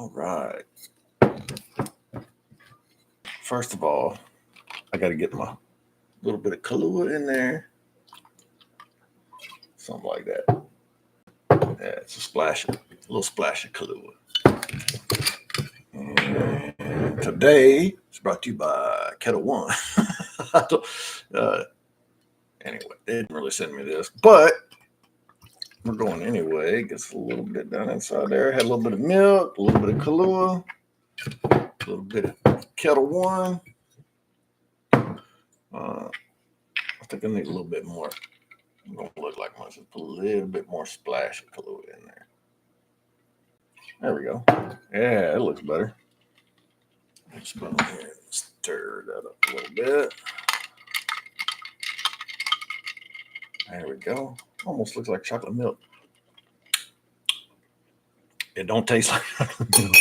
All right. First of all, I got to get my little bit of Kahlua in there. Something like that. Yeah, it's a little splash of Kahlua. And today it's brought to you by Kettle One. Anyway, they didn't really send me this, but we're going anyway. Gets a little bit down inside there. Had a little bit of milk, a little bit of Kahlua, a little bit of Kettle One. I think I need a little bit more. It don't look like much. Just put a little bit more splash of Kahlua in there. There we go. Yeah, it looks better. Just go ahead and stir that up a little bit. There we go. Almost looks like chocolate milk. It don't taste like chocolate milk.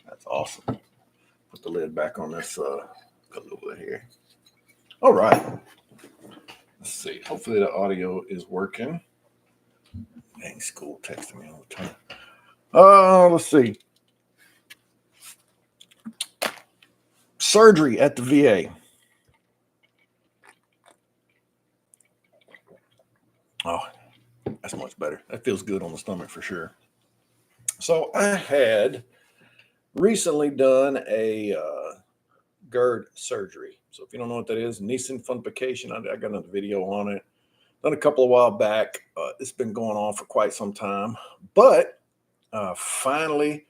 That's awesome. Put the lid back on this Kahlua here. All right. Let's see. Hopefully the audio is working. Dang, school texting me all the time. Let's see. Surgery at the VA. Oh, that's much better. That feels good on the stomach for sure. So I had recently done a GERD surgery. So if you don't know what that is, Nissen fundoplication, I got another video on it. Done a couple of while back. It's been going on for quite some time, but finally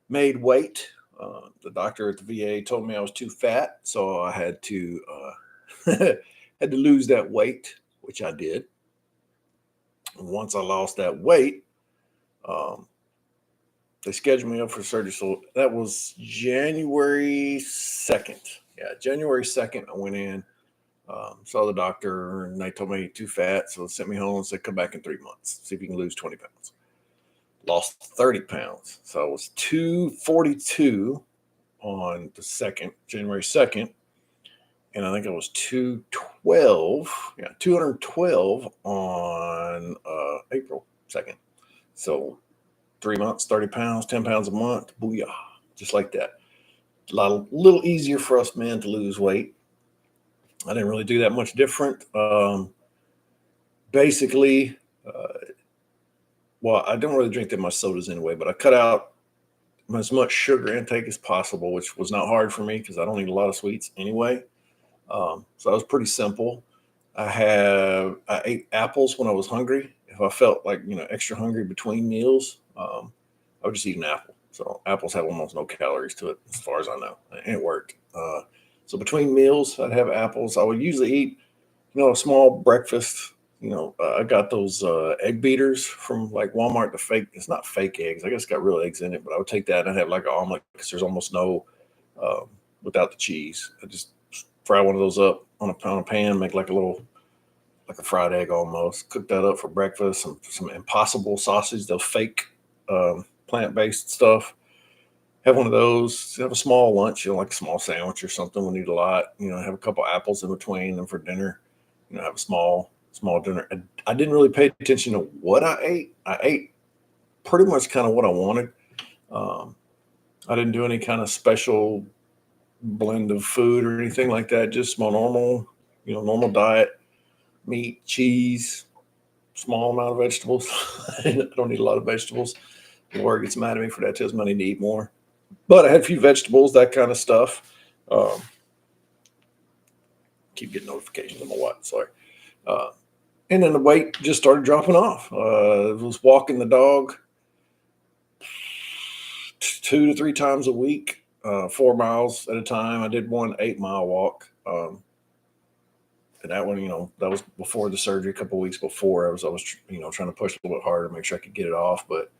made weight. The doctor at the VA told me I was too fat, so I had to had to lose that weight, which I did. And once I lost that weight, they scheduled me up for surgery. So that was January 2nd. Yeah, January 2nd, I went in, saw the doctor, and they told me too fat. So they sent me home and said, come back in 3 months, see if you can lose 20 pounds. Lost 30 pounds. So I was 242 on the 2nd, January 2nd. And I think I was 212. Yeah, 212 on April 2nd. So 3 months, 30 pounds, 10 pounds a month. Booyah. Just like that. Little easier for us men to lose weight. I didn't really do that much different. Basically, well, I don't really drink that much sodas anyway, but I cut out as much sugar intake as possible, which was not hard for me because I don't eat a lot of sweets anyway. So that was pretty simple. I ate apples when I was hungry. If I felt like, extra hungry between meals, I would just eat an apple. So apples have almost no calories to it, as far as I know, and it worked. So between meals, I'd have apples. I would usually eat, a small breakfast. I got those egg beaters from like Walmart. It's not fake eggs. I guess it's got real eggs in it, but I would take that and I'd have like an omelet because there's almost no without the cheese. I just fry one of those up on a pan, make like a fried egg almost. Cook that up for breakfast. Some Impossible sausage, those fake plant-based stuff. Have one of those. Have a small lunch, like a small sandwich or something. We need a lot. Have a couple apples in between them for dinner. Have a small dinner. I didn't really pay attention to what I ate. I ate pretty much kind of what I wanted. I didn't do any kind of special blend of food or anything like that. Just my normal diet: meat, cheese, small amount of vegetables. I don't eat a lot of vegetables. Laura gets mad at me for that. Tells me I need to eat more. But I had a few vegetables, that kind of stuff. Keep getting notifications on my watch. Sorry. And then the weight just started dropping off. I was walking the dog 2 to 3 times a week, 4 miles at a time. I did one 8-mile walk. And that one, that was before the surgery, a couple of weeks before. I was trying to push a little bit harder, make sure I could get it off. But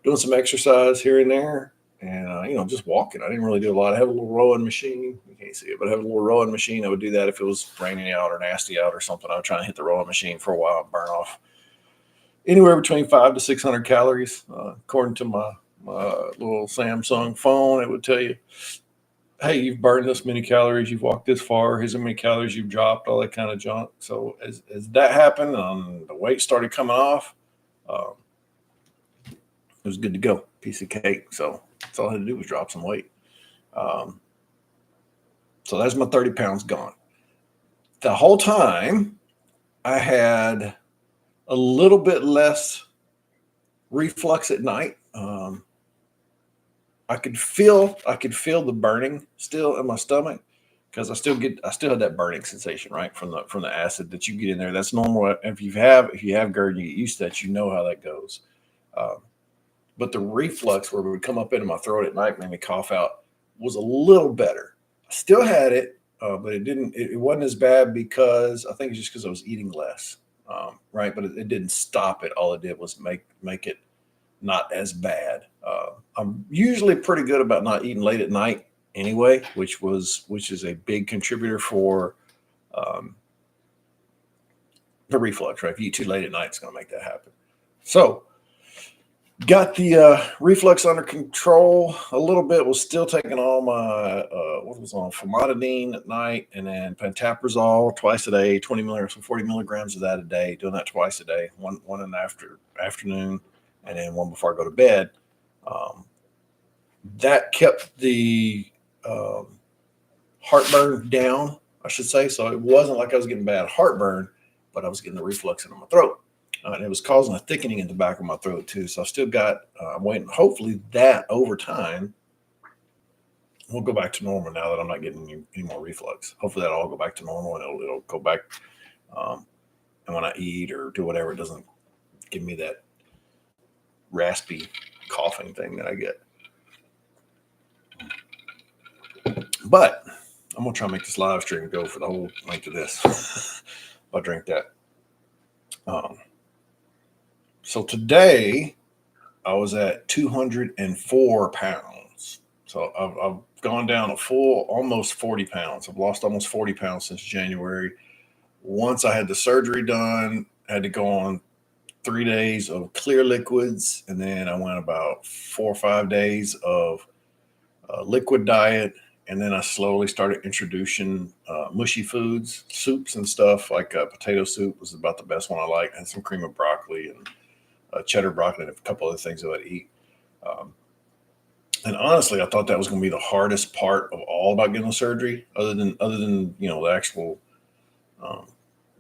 doing some exercise here and there, and just walking. I didn't really do a lot. I have a little rowing machine. You can't see it, but I have a little rowing machine. I would do that if it was raining out or nasty out or something. I would try and hit the rowing machine for a while and burn off anywhere between 500 to 600 calories. According to my little Samsung phone, it would tell you, hey, you've burned this many calories, you've walked this far, here's how many calories you've dropped, all that kind of junk. So as that happened, the weight started coming off, it was good to go. Piece of cake. So That's all I had to do was drop some weight. So that's my 30 pounds gone. The whole time I had a little bit less reflux at night. I could feel the burning still in my stomach because I still had that burning sensation, right, from the acid that you get in there. That's normal. If you have GERD, you get used to that. You know how that goes. Um, but the reflux where it would come up into my throat at night, made me cough out, was a little better. I still had it, but it wasn't as bad because I think it's just because I was eating less, right? But it didn't stop it. All it did was make it not as bad. I'm usually pretty good about not eating late at night anyway, which is a big contributor for um, the reflux, right? If you eat too late at night, it's going to make that happen. So got the reflux under control a little bit. Was still taking all my what was on famotidine at night, and then pantoprazole twice a day, 20 milligrams, 40 milligrams of that a day. Doing that twice a day, one in the afternoon, and then one before I go to bed. That kept the heartburn down, I should say. So it wasn't like I was getting bad heartburn, but I was getting the reflux into my throat. And it was causing a thickening in the back of my throat too. So I still got, I'm waiting. Hopefully that over time will go back to normal now that I'm not getting any more reflux. Hopefully that'll all go back to normal and it'll go back. And when I eat or do whatever, it doesn't give me that raspy coughing thing that I get. But I'm going to try and make this live stream go for the whole length of this. I'll drink that. So today I was at 204 pounds. So I've gone down a full almost 40 pounds. I've lost almost 40 pounds since January. Once I had the surgery done, I had to go on 3 days of clear liquids. And then I went about 4 or 5 days of liquid diet. And then I slowly started introducing mushy foods, soups and stuff, like potato soup was about the best one I liked, and some cream of broccoli and cheddar broccoli and a couple other things that I'd eat. And honestly, I thought that was going to be the hardest part of all about getting the surgery, other than the actual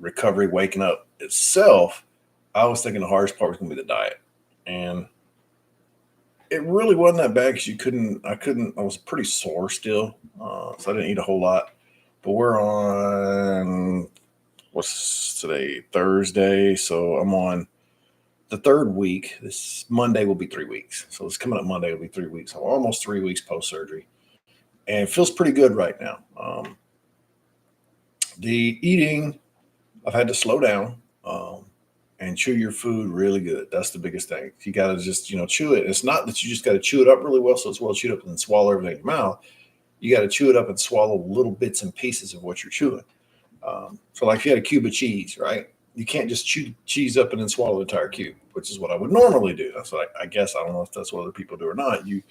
recovery, waking up itself. I was thinking the hardest part was going to be the diet, and it really wasn't that bad because I was pretty sore still. So I didn't eat a whole lot, but we're on, what's today? Thursday. So I'm on the 3rd week. This Monday will be 3 weeks. So it's coming up Monday will be 3 weeks. I'm almost 3 weeks post surgery, and it feels pretty good right now. The eating, I've had to slow down. And chew your food really good. That's the biggest thing. You got to just, chew it. It's not that you just got to chew it up really well so it's well chewed up and then swallow everything in your mouth. You got to chew it up and swallow little bits and pieces of what you're chewing. So like if you had a cube of cheese, right? You can't just chew cheese up and then swallow the entire cube, which is what I would normally do. That's what I guess. I don't know if that's what other people do or not. You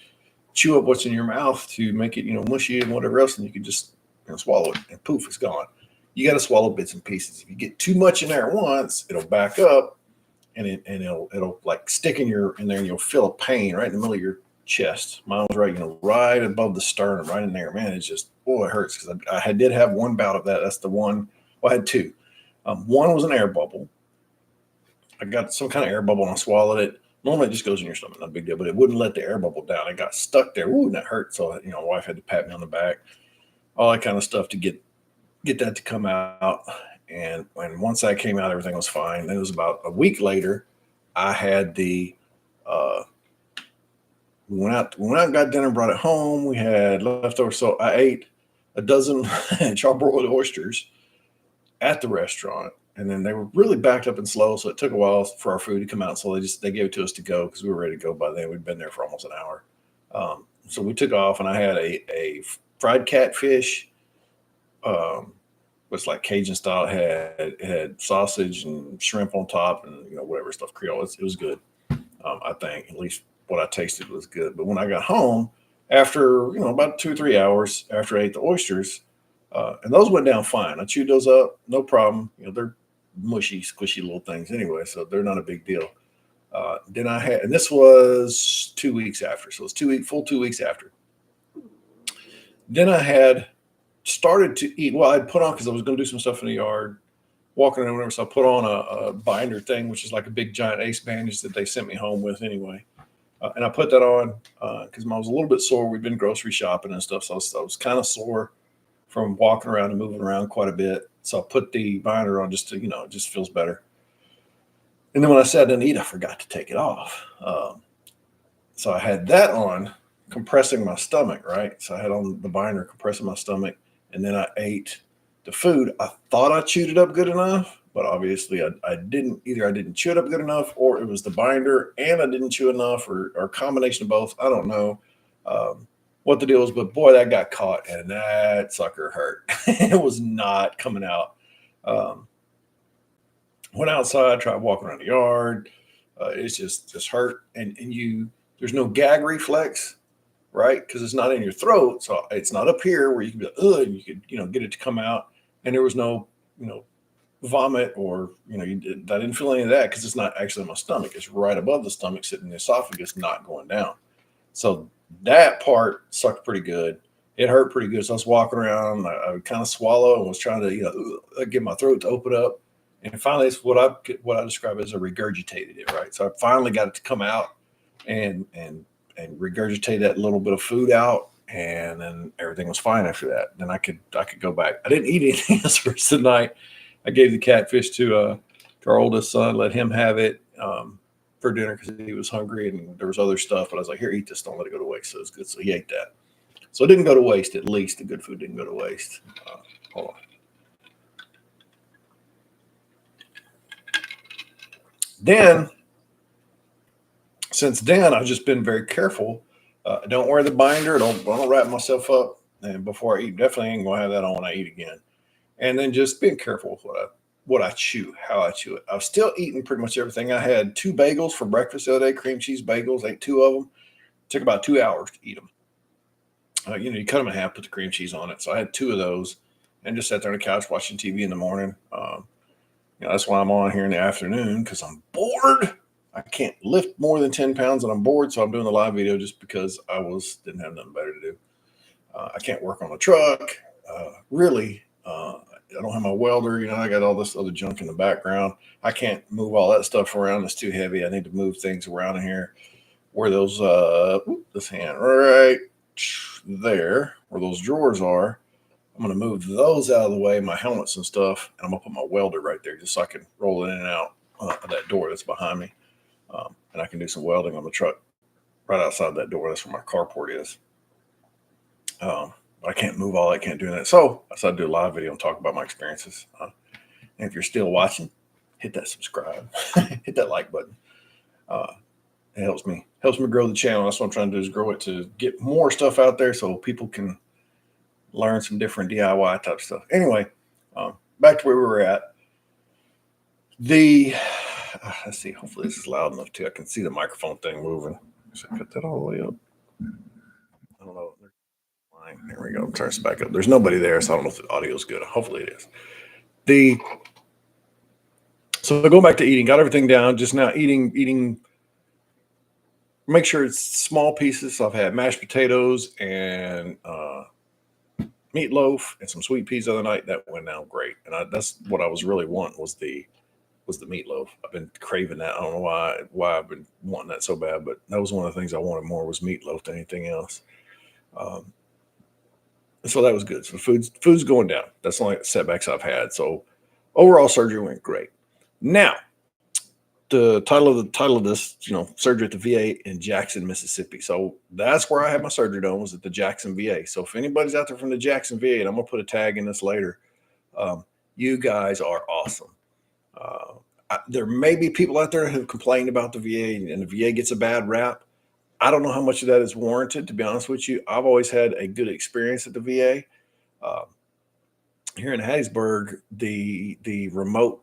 chew up what's in your mouth to make it, mushy and whatever else, and you can just swallow it and poof, it's gone. You got to swallow bits and pieces. If you get too much in there at once, it'll back up and it'll like stick in there and you'll feel a pain right in the middle of your chest. Mine was right above the sternum, right in there. Man, it's just, it hurts because I did have one bout of that. That's the one. Well, I had two. One was an air bubble. I got some kind of air bubble and I swallowed it. Normally it just goes in your stomach, not a big deal, but it wouldn't let the air bubble down. It got stuck there. Ooh, and that hurt. So, my wife had to pat me on the back, all that kind of stuff to get that to come out. And once that came out, everything was fine. Then it was about a week later, I had we went out and got dinner, brought it home. We had leftovers. So I ate a dozen charbroiled oysters at the restaurant. And then they were really backed up and slow. So it took a while for our food to come out. So they gave it to us to go because we were ready to go by then. We'd been there for almost an hour. So we took off and I had a fried catfish. Was like Cajun style. It had sausage and shrimp on top and whatever stuff Creole. It was good. I think at least what I tasted was good. But when I got home after about 2 or 3 hours after I ate the oysters, and those went down fine. I chewed those up, no problem. They're mushy, squishy little things anyway, so they're not a big deal. Then I had, and this was 2 weeks after, so it was full 2 weeks after. Then I had started to eat. Well, I'd put on because I was going to do some stuff in the yard, walking around, whatever. So I put on a binder thing, which is like a big giant ace bandage that they sent me home with anyway. And I put that on because I was a little bit sore. We'd been grocery shopping and stuff, so I was kind of sore from walking around and moving around quite a bit. So I put the binder on just to, it just feels better. And then when I sat down to eat, I forgot to take it off. So I had that on, compressing my stomach, right? So I had on the binder compressing my stomach, and then I ate the food. I thought I chewed it up good enough, but obviously I didn't. Either I didn't chew it up good enough, or it was the binder and I didn't chew enough, or a combination of both. I don't know what the deal was, but boy, that got caught, and that sucker hurt. It was not coming out. Went outside, tried walking around the yard. It's just hurt, and there's no gag reflex, right? Because it's not in your throat, so it's not up here where you can be like, ugh, and you could get it to come out. And there was no vomit, or I didn't feel any of that because it's not actually in my stomach. It's right above the stomach, sitting in the esophagus, not going down. So that part sucked pretty good. It hurt pretty good. So I was walking around. I would kind of swallow and was trying to get my throat to open up. And finally, it's what I describe as a regurgitated it, right? So I finally got it to come out and regurgitate that little bit of food out, and then everything was fine after that. Then I could go back. I didn't eat anything else for the night. I gave the catfish to our oldest son, let him have it for dinner because he was hungry, and there was other stuff. But I was like, here, eat this. Don't let it go to waste. So it's good. So he ate that. So it didn't go to waste. At least the good food didn't go to waste. Hold on. Then, since then, I've just been very careful. I don't wear the binder. I don't wrap myself up. And before I eat, definitely ain't gonna have that on when I eat again. And then just being careful with what I chew, how I chew it. I was still eating pretty much everything. I had 2 bagels for breakfast the other day, cream cheese bagels. Ate 2 of them. It took about 2 hours to eat them. You cut them in half, put the cream cheese on it. So I had 2 of those, and just sat there on the couch watching TV in the morning. That's why I'm on here in the afternoon, because I'm bored. I can't lift more than 10 pounds and I'm bored. So I'm doing the live video just because I didn't have nothing better to do. I can't work on the truck. Really, I don't have my welder. I got all this other junk in the background. I can't move all that stuff around. It's too heavy. I need to move things around in here where those, this hand right there, where those drawers are. I'm going to move those out of the way, my helmets and stuff, and I'm going to put my welder right there just so I can roll it in and out of that door that's behind me. And I can do some welding on the truck right outside that door. That's where my carport is. I can't move all that, can't do that. So I decided to do a live video and talk about my experiences. And if you're still watching, hit that subscribe, hit that like button. It helps me grow the channel. That's what I'm trying to do, is grow it to get more stuff out there so people can learn some different DIY type stuff. Anyway, back to where we were at. Let's see. Hopefully this is loud enough too. I can see the microphone thing moving. Should I cut that all the way up? I don't know. There we go. Turn this back up. There's nobody there, so I don't know if the audio is good. Hopefully it is. So going back to eating, got everything down. Just now eating. Make sure it's small pieces. So I've had mashed potatoes and meatloaf and some sweet peas the other night. That went down great, and that's what I was really wanting was the meatloaf. I've been craving that. I don't know why I've been wanting that so bad, but that was one of the things I wanted more, was meatloaf than anything else. So that was good. So food's going down. That's the only setbacks I've had. So overall surgery went great. Now, the title of this, surgery at the VA in Jackson, Mississippi. So that's where I had my surgery done, was at the Jackson VA. So if anybody's out there from the Jackson VA, and I'm gonna put a tag in this later, you guys are awesome. There may be people out there who complained about the VA, and the VA gets a bad rap. I don't know how much of that is warranted, to be honest with you. I've always had a good experience at the VA. Here in Hattiesburg, the remote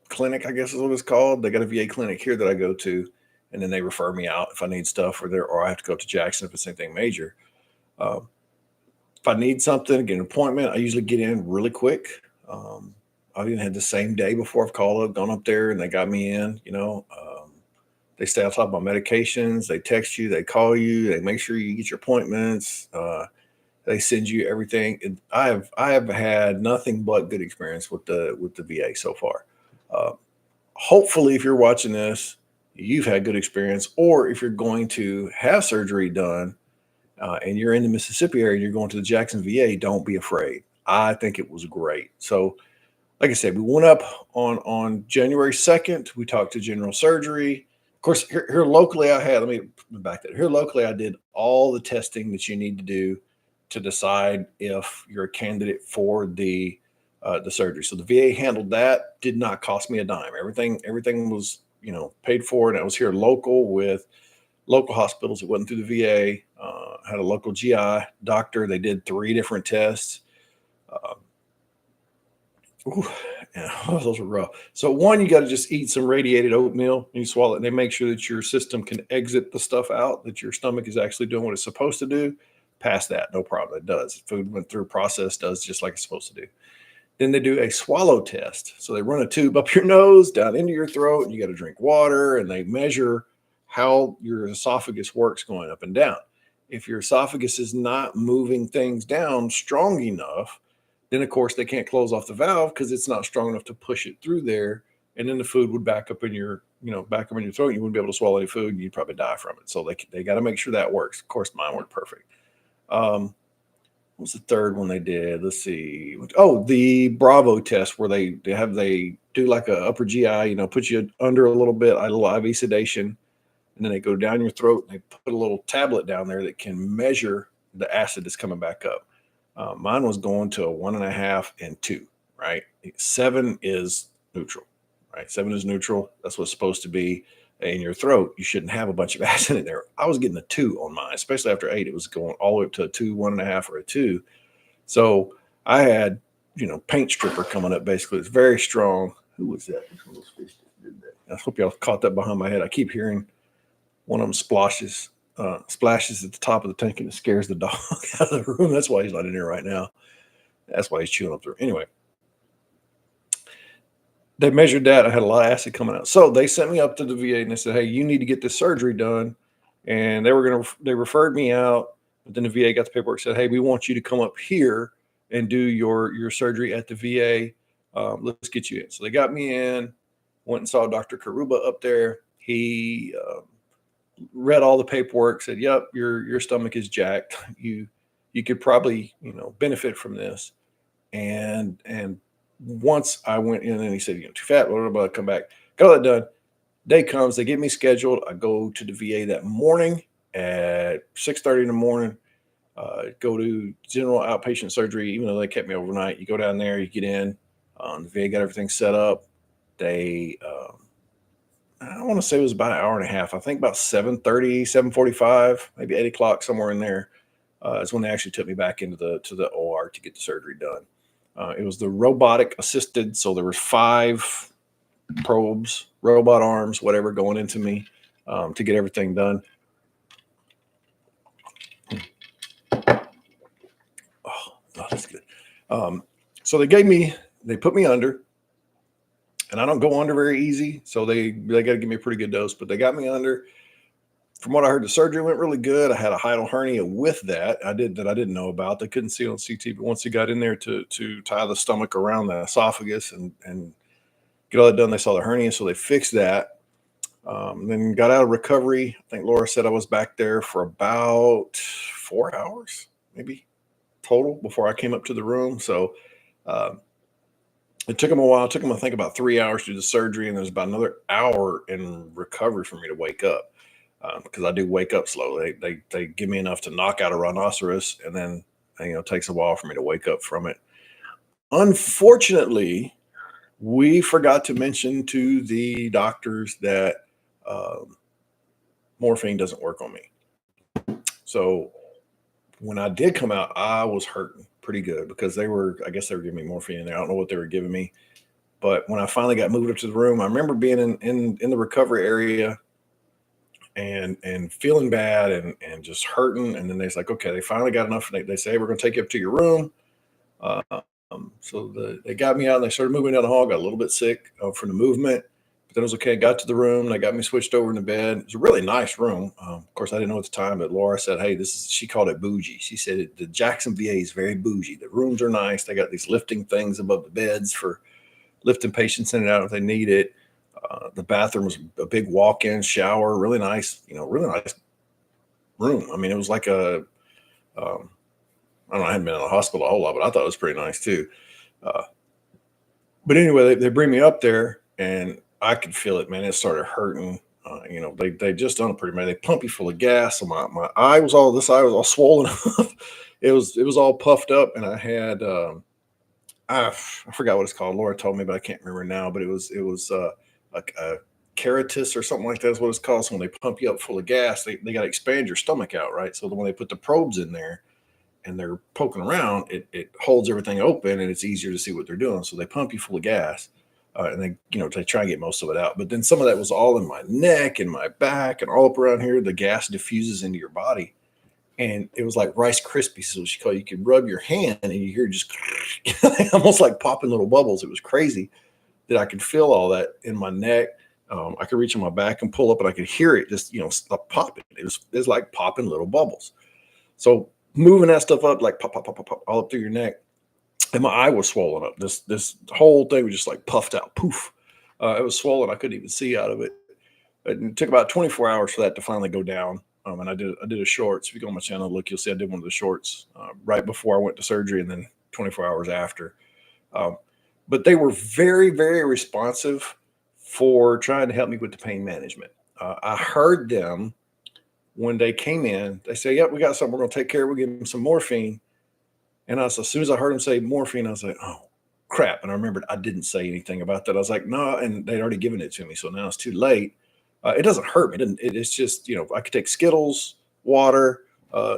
clinic, I guess is what it's called. They got a VA clinic here that I go to, and then they refer me out if I need stuff, or I have to go to Jackson if it's anything major. If I need something, get an appointment, I usually get in really quick. I've even had the same day before I've called up, gone up there, and they got me in. They stay on top of my medications. They text you, they call you, they make sure you get your appointments. They send you everything. I have had nothing but good experience with the VA so far. Uh, Hopefully, if you're watching this, you've had good experience, or if you're going to have surgery done and you're in the Mississippi area and you're going to the Jackson VA, don't be afraid. I think it was great. So, like I said, we went up on January 2nd. We talked to general surgery. Of course, here locally, let me back that. Here locally, I did all the testing that you need to do to decide if you're a candidate for the surgery. So the VA handled that. Did not cost me a dime. Everything was paid for, and I was here local with local hospitals. It wasn't through the VA. Had a local GI doctor. They did 3 different tests. Uh, Ooh, yeah, those were rough. So one, you got to just eat some radiated oatmeal. You swallow it, and they make sure that your system can exit the stuff out, that your stomach is actually doing what it's supposed to do. Past that, no problem. It does. Food went through process, does just like it's supposed to do. Then they do a swallow test. So they run a tube up your nose, down into your throat, and you got to drink water, and they measure how your esophagus works going up and down. If your esophagus is not moving things down strong enough, then of course they can't close off the valve because it's not strong enough to push it through there. And then the food would back up in back up in your throat. You wouldn't be able to swallow any food, and you'd probably die from it. So they got to make sure that works. Of course, mine worked perfect. Um, what was the third one they did? Let's see. Oh, the Bravo test, where they do like a upper GI, put you under a little bit, a little IV sedation, and then they go down your throat and they put a little tablet down there that can measure the acid that's coming back up. Mine was going to a 1.5 and 2, right? 7 is neutral, right? 7 is neutral. That's what's supposed to be in your throat. You shouldn't have a bunch of acid in there. I was getting a 2 on mine, especially after 8. It was going all the way up to a 2, 1.5, or a 2. So I had, paint stripper coming up. Basically, it's very strong. Who was that? Which one of those fish did that? I hope y'all caught that behind my head. I keep hearing one of them splashes at the top of the tank, and it scares the dog out of the room. That's why he's not in here right now. That's why he's chewing up there. Anyway, they measured that. I had a lot of acid coming out. So they sent me up to the VA and they said, hey, you need to get this surgery done. And they referred me out. But then the VA got the paperwork, said, hey, we want you to come up here and do your surgery at the VA. Let's get you in. So they got me in, went and saw Dr. Karuba up there. He read all the paperwork, said, yep, your stomach is jacked. You could probably, benefit from this. And once I went in and he said, too fat, blah, blah, blah, come back. Got all that done. Day comes, they get me scheduled. I go to the VA that morning at 6:30 in the morning. Go to general outpatient surgery, even though they kept me overnight. You go down there, you get in. The VA got everything set up. They, I want to say it was about an hour and a half. I think about 7:30, 7:45, maybe 8 o'clock, somewhere in there. Is when they actually took me back into the OR to get the surgery done. It was the robotic assisted, so there was 5 probes, robot arms, whatever, going into me to get everything done. Oh, that's good. So they put me under, and I don't go under very easy, so they got to give me a pretty good dose, but they got me under. From what I heard, the surgery went really good. I had a hiatal hernia with that. I didn't know about. They couldn't see it on CT, but once they got in there to tie the stomach around the esophagus and get all that done, they saw the hernia, so they fixed that. Then got out of recovery. I think Laura said I was back there for about 4 hours, maybe total, before I came up to the room. So it took them a while. It took them, I think, about 3 hours to do the surgery, and there's about another hour in recovery for me to wake up. Because I do wake up slowly. They give me enough to knock out a rhinoceros, and then it takes a while for me to wake up from it. Unfortunately, we forgot to mention to the doctors that morphine doesn't work on me. So when I did come out, I was hurting pretty good because I guess they were giving me morphine in there. I don't know what they were giving me, but when I finally got moved up to the room, I remember being in the recovery area and feeling bad and just hurting. And then they're like, okay, they finally got enough. They say, hey, we're going to take you up to your room. So they got me out and they started moving down the hall. Got a little bit sick from the movement. But then it was okay. Got to the room. They got me switched over in the bed. It was a really nice room. Of course, I didn't know at the time, but Laura said, "Hey, this is." She called it bougie. She said the Jackson VA is very bougie. The rooms are nice. They got these lifting things above the beds for lifting patients in and out if they need it. The bathroom was a big walk-in shower, really nice. Really nice room. I mean, it was like a. I don't know. I hadn't been in a hospital a whole lot, but I thought it was pretty nice too. Uh, but anyway, they bring me up there, and I could feel it, man. It started hurting. They just done it pretty much. They pump you full of gas. So my eye was all this eye was all swollen up. It was all puffed up, and I had I forgot what it's called. Laura told me, but I can't remember now. But it was like a keratis or something like that is what it's called. So when they pump you up full of gas, they got to expand your stomach out, right? So when they put the probes in there and they're poking around, it holds everything open and it's easier to see what they're doing. So they pump you full of gas, and they try and get most of it out. But then some of that was all in my neck and my back and all up around here. The gas diffuses into your body, and it was like Rice Krispies, what you call. You could rub your hand and you hear just almost like popping little bubbles. It was crazy that I could feel all that in my neck. I could reach on my back and pull up, and I could hear it just stop popping. It was like popping little bubbles. So moving that stuff up, like pop, pop, pop, pop, pop, all up through your neck, and my eye was swollen up. This whole thing was just like puffed out, poof. It was swollen. I couldn't even see out of it. It took about 24 hours for that to finally go down. And I did a shorts. If you go on my channel, look, you'll see I did one of the shorts right before I went to surgery, and then 24 hours after. Um, but they were very, very responsive for trying to help me with the pain management. I heard them when they came in. They say, "Yep, we got something. We're going to take care of. We'll give them some morphine." And as soon as I heard them say morphine, I was like, "Oh, crap!" And I remembered I didn't say anything about that. I was like, "No," and they'd already given it to me, so now it's too late. It doesn't hurt me. It's just I could take Skittles, water.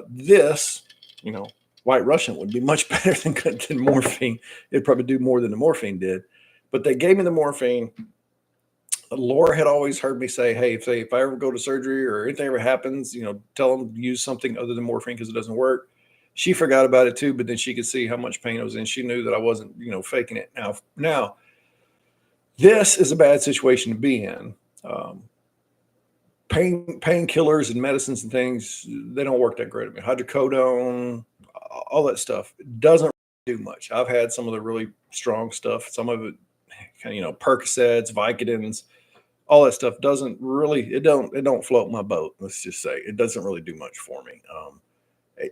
This, you know, White Russian would be much better than morphine. It'd probably do more than the morphine did. But they gave me the morphine. Laura had always heard me say, "Hey, if I ever go to surgery or anything ever happens, tell them to use something other than morphine because it doesn't work." She forgot about it too, but then she could see how much pain I was in. She knew that I wasn't, faking it. Now, this is a bad situation to be in. Painkillers and medicines and things, they don't work that great. I mean, hydrocodone, all that stuff doesn't do much. I've had some of the really strong stuff. Some of it, Percocets, Vicodins, all that stuff doesn't really. It don't float my boat. Let's just say it doesn't really do much for me.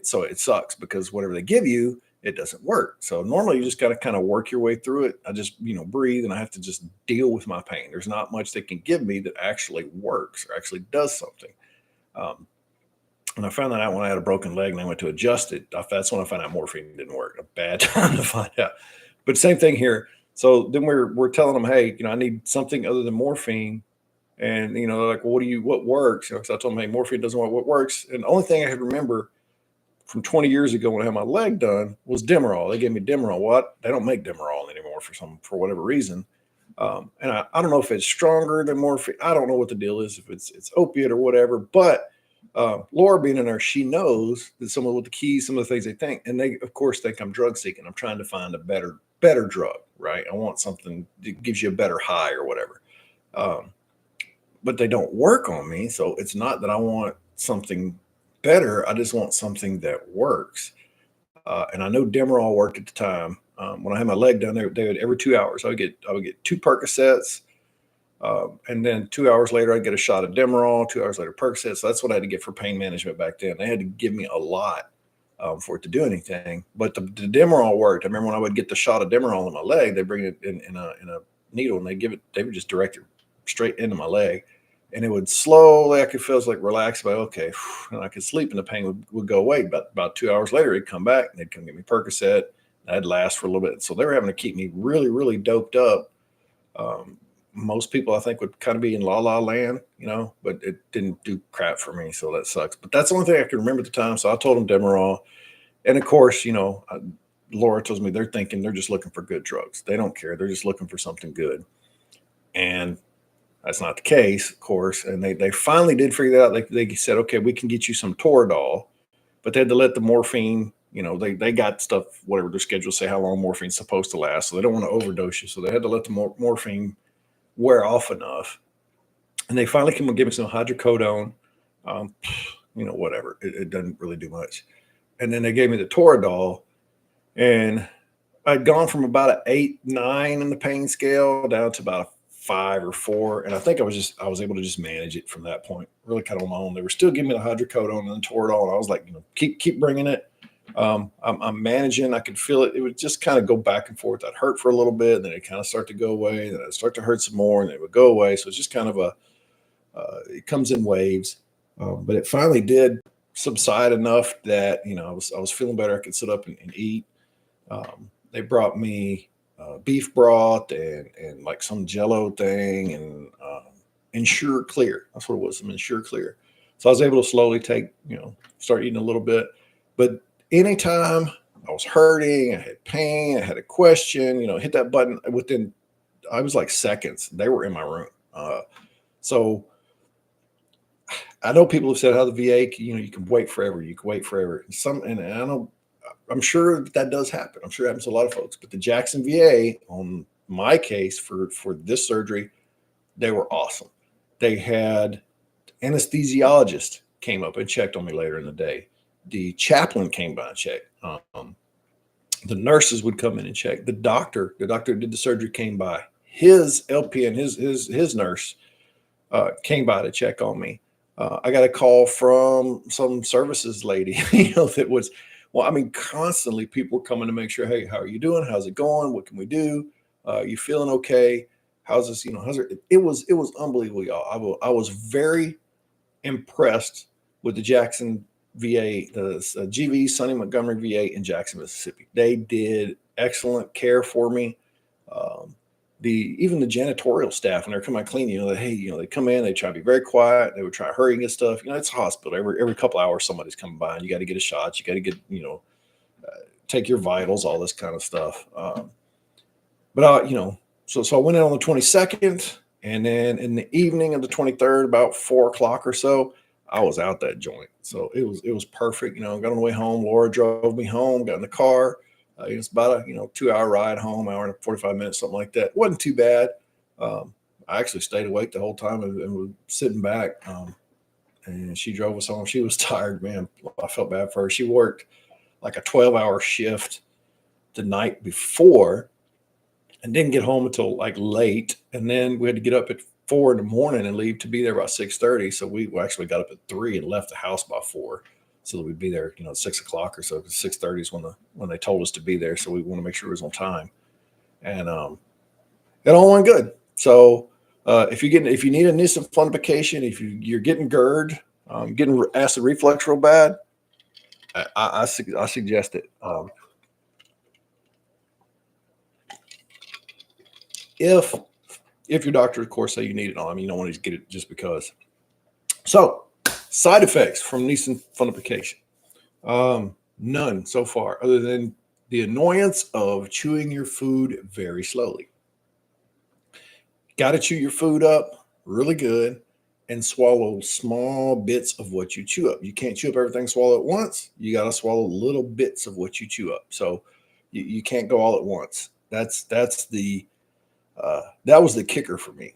So it sucks because whatever they give you, it doesn't work. So normally you just got to kind of work your way through it. I just, breathe, and I have to just deal with my pain. There's not much they can give me that actually works or actually does something. Um, and I found that out when I had a broken leg and I went to adjust it. That's when I found out morphine didn't work. A bad time to find out. But same thing here. So then we're telling them, "Hey, I need something other than morphine." And they're like, "Well, what works?" Because I told them, "Hey, morphine doesn't work. What works?" And the only thing I could remember from 20 years ago when I had my leg done was Demerol. They gave me Demerol. What? They don't make Demerol anymore for whatever reason. And I don't know if it's stronger than morphine. I don't know what the deal is, if it's opiate or whatever. But Laura being in there, she knows that some of the keys, some of the things they think, and they of course think I'm drug seeking. I'm trying to find a better drug, right? I want something that gives you a better high or whatever. But they don't work on me, so it's not that I want something better. I just want something that works. And I know Demerol worked at the time. When I had my leg done, they would every 2 hours I would get two Percocets, and then 2 hours later I'd get a shot of Demerol. 2 hours later Percocets. So that's what I had to get for pain management back then. They had to give me a lot for it to do anything. But the Demerol worked. I remember when I would get the shot of Demerol in my leg, they bring it in a needle and they would just direct it straight into my leg. And it would slowly, I could feel like relax, but okay, and I could sleep and the pain would go away. But about 2 hours later, it'd come back and they'd come get me Percocet. That'd last for a little bit. So they were having to keep me really, really doped up. Most people, I think, would kind of be in la la land, but it didn't do crap for me. So that sucks. But that's the only thing I can remember at the time. So I told them Demerol. And of course, Laura tells me they're thinking they're just looking for good drugs. They don't care. They're just looking for something good. And that's not the case, of course. And they finally did figure that out. They said, "Okay, we can get you some Toradol," but they had to let the morphine, they got stuff, whatever their schedules say, how long morphine's supposed to last. So they don't want to overdose you. So they had to let the morphine wear off enough. And they finally came and give me some hydrocodone. Um, whatever. It doesn't really do much. And then they gave me the Toradol, and I'd gone from about an 8, 9 in the pain scale down to about a 5 or 4. And I think I was able to just manage it from that point, really kind of on my own. They were still giving me the hydrocodone and the Toradol. And I was like, keep bringing it. I'm managing. I could feel it. It would just kind of go back and forth. I'd hurt for a little bit, and then it kind of start to go away. Then I'd start to hurt some more, and it would go away. So it's just kind of it comes in waves. But it finally did subside enough that I was feeling better. I could sit up and eat. They brought me beef broth and like some Jello thing and Ensure Clear. That's what it was, some Ensure Clear. So I was able to slowly start eating a little bit. But anytime I was hurting, I had pain, I had a question, hit that button within, I was like seconds. They were in my room. So I know people have said how the VA, you can wait forever. You can wait forever. And I know, I'm sure that does happen. I'm sure it happens to a lot of folks. But the Jackson VA, on my case for this surgery, they were awesome. They had anesthesiologist came up and checked on me later in the day. The chaplain came by and checked. The nurses would come in and check. The doctor who did the surgery came by. His LPN, his nurse, came by to check on me. I got a call from some services lady, that was, constantly people were coming to make sure, hey, how are you doing? How's it going? What can we do? You feeling okay? How's this? It was unbelievable, y'all. I was very impressed with the Jackson VA, the GV Sonny Montgomery VA in Jackson, Mississippi. They did excellent care for me. Even the janitorial staff, when they're coming out clean, they come in, they try to be very quiet. They would try to hurry and get stuff. It's a hospital. Every couple hours, somebody's coming by, and you got to get a shot. You got to get, take your vitals, all this kind of stuff. So I went in on the 22nd, and then in the evening of the 23rd, about 4 o'clock or so, I was out that joint. So it was perfect. Got on the way home. Laura drove me home, got in the car. It was about a 2-hour ride home, hour and 45 minutes, something like that. Wasn't too bad. I actually stayed awake the whole time and was sitting back. And she drove us home. She was tired, man. I felt bad for her. She worked like a 12-hour shift the night before and didn't get home until like late. And then we had to get up at 4 in the morning and leave to be there by 6:30. So we actually got up at 3 and left the house by 4. So that we'd be there, at 6 o'clock or so. 6:30 is when they told us to be there. So we want to make sure it was on time, and it all went good. So if you need a Nissen fundification, if you're getting GERD, getting acid reflux real bad, I suggest it. If your doctor, of course, say you need it on, you don't want to get it just because. So, side effects from Nissen fundification. None so far, other than the annoyance of chewing your food very slowly. Got to chew your food up really good and swallow small bits of what you chew up. You can't chew up everything, swallow at once. You got to swallow little bits of what you chew up. So you can't go all at once. That was the kicker for me,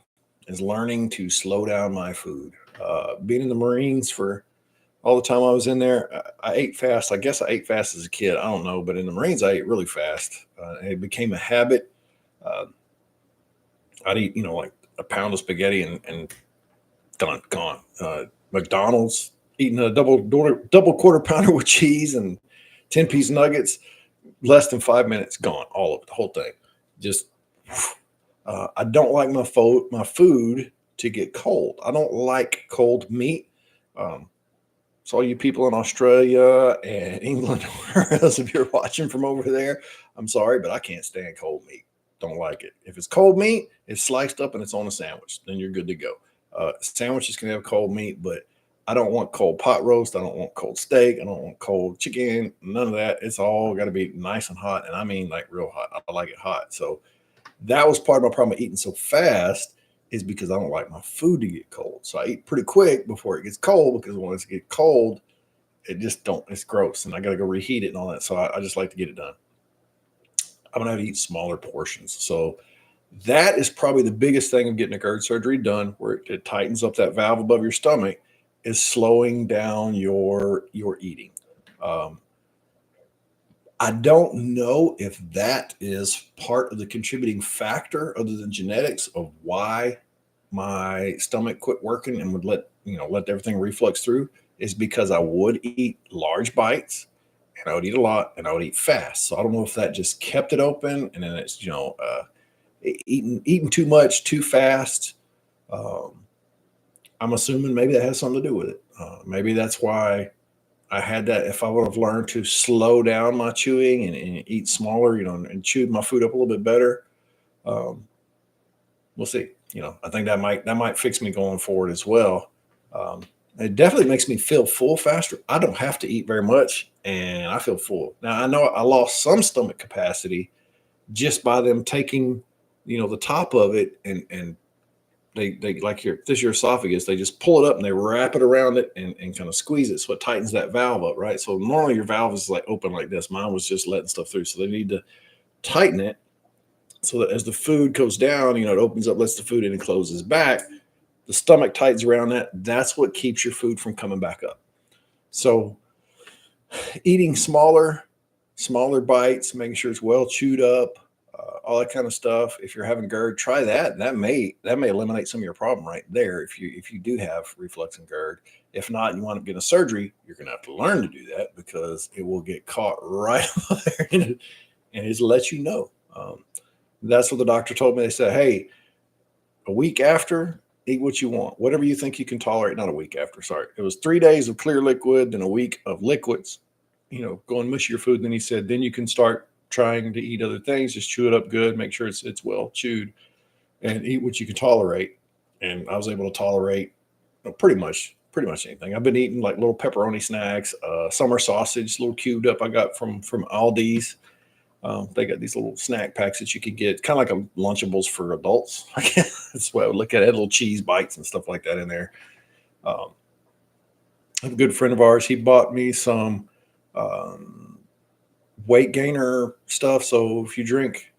is learning to slow down my food. Being in the Marines for all the time I was in there, I ate fast. I guess I ate fast as a kid. I don't know, but in the Marines, I ate really fast. It became a habit. I'd eat, like a pound of spaghetti and gone. McDonald's, eating a double quarter pounder with cheese and 10-piece nuggets, less than 5 minutes, gone. All of it, the whole thing. Just, I don't like my food to get cold. I don't like cold meat. So all you people in Australia and England, or else if you're watching from over there, I'm sorry, but I can't stand cold meat. Don't like it. If it's cold meat, it's sliced up and it's on a sandwich, then you're good to go. Sandwiches can have cold meat, but I don't want cold pot roast. I don't want cold steak. I don't want cold chicken. None of that. It's all got to be nice and hot. And I mean like real hot. I like it hot. So that was part of my problem with eating so fast, is because I don't like my food to get cold. So I eat pretty quick before it gets cold, because when it gets cold, it's gross. And I got to go reheat it and all that. So I just like to get it done. I'm going to have to eat smaller portions. So That is probably the biggest thing of getting a GERD surgery done, where it tightens up that valve above your stomach, is slowing down your eating. Um, I don't know if that is part of the contributing factor, other than genetics, of why my stomach quit working and would let everything reflux through, is because I would eat large bites, and I would eat a lot, and I would eat fast. So I don't know if that just kept it open, and then it's eating too much too fast. Um, I'm assuming maybe that has something to do with it. Maybe that's why I had that. If I would have learned to slow down my chewing and eat smaller, and chewed my food up a little bit better, um, we'll see. I think that might fix me going forward as well. Um, it definitely makes me feel full faster. I don't have to eat very much, and I feel full. Now I know I lost some stomach capacity just by them taking, the top of it, and they like your esophagus. They just pull it up and they wrap it around it and kind of squeeze it, so it tightens that valve up, right? So normally your valve is like open like this. Mine was just letting stuff through, so they need to tighten it so that as the food goes down, it opens up, lets the food in, and closes back. The stomach tightens around that. That's what keeps your food from coming back up. So eating smaller bites, making sure it's well chewed up, all that kind of stuff. If you're having GERD, try that. That may eliminate some of your problem right there. If you do have reflux and GERD, if not, you want to get a surgery, you're going to have to learn to do that, because it will get caught right there, and just let you know. That's what the doctor told me. They said, "Hey, a week after, eat what you want, whatever you think you can tolerate." Not a week after, sorry. It was 3 days of clear liquid, then a week of liquids. Go and mush your food. And then he said, then you can start trying to eat other things. Just chew it up good. Make sure it's well chewed, and eat what you can tolerate. And I was able to tolerate pretty much anything. I've been eating like little pepperoni snacks, summer sausage, little cubed up. I got from Aldi's. They got these little snack packs that you could get, kind of like a Lunchables for adults. That's the way I would look at it. Little cheese bites and stuff like that in there. Um, a good friend of ours, he bought me some um, weight gainer stuff. So if you drink,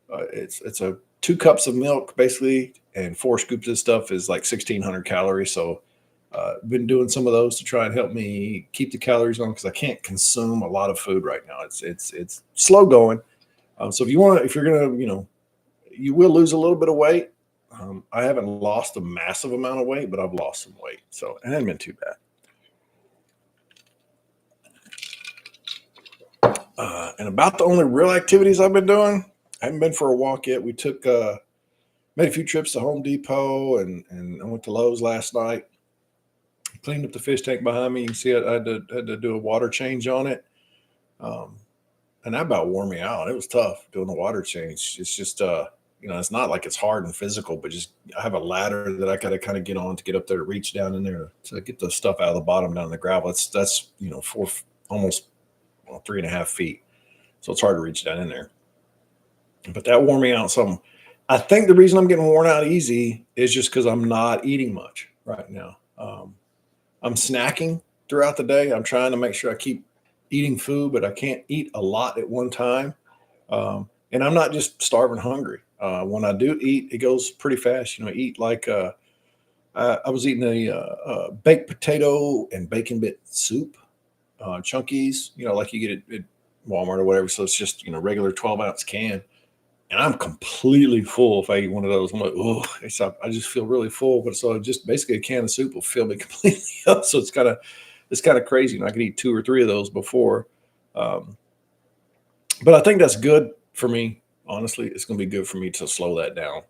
it's a 2 cups of milk basically, and 4 scoops of stuff is like 1,600 calories. So been doing some of those to try and help me keep the calories on, because I can't consume a lot of food right now. It's slow going. So if you're gonna, you will lose a little bit of weight. I haven't lost a massive amount of weight, but I've lost some weight, so it hasn't been too bad. And about the only real activities I've been doing, I haven't been for a walk yet. We made a few trips to Home Depot, and I went to Lowe's last night. Cleaned up the fish tank behind me. You can see I had to do a water change on it. Um, and that about wore me out. It was tough doing the water change. It's just, it's not like it's hard and physical, but just I have a ladder that I got to kind of get on to get up there, to reach down in there to get the stuff out of the bottom down in the gravel. That's four, almost 3.5 feet. So it's hard to reach down in there. But that wore me out some. I think the reason I'm getting worn out easy is just because I'm not eating much right now. I'm snacking throughout the day. I'm trying to make sure I keep eating food, but I can't eat a lot at one time. And I'm not just starving hungry. When I do eat, it goes pretty fast. I eat like I was eating a baked potato and bacon bit soup, chunkies. Like you get at Walmart or whatever. So it's just regular 12-ounce can, and I'm completely full if I eat one of those. I'm like, oh, I just feel really full. But so just basically a can of soup will fill me completely up. So it's kind of crazy. I could eat 2 or 3 of those before. Um, but I think that's good for me. Honestly, it's going to be good for me to slow that down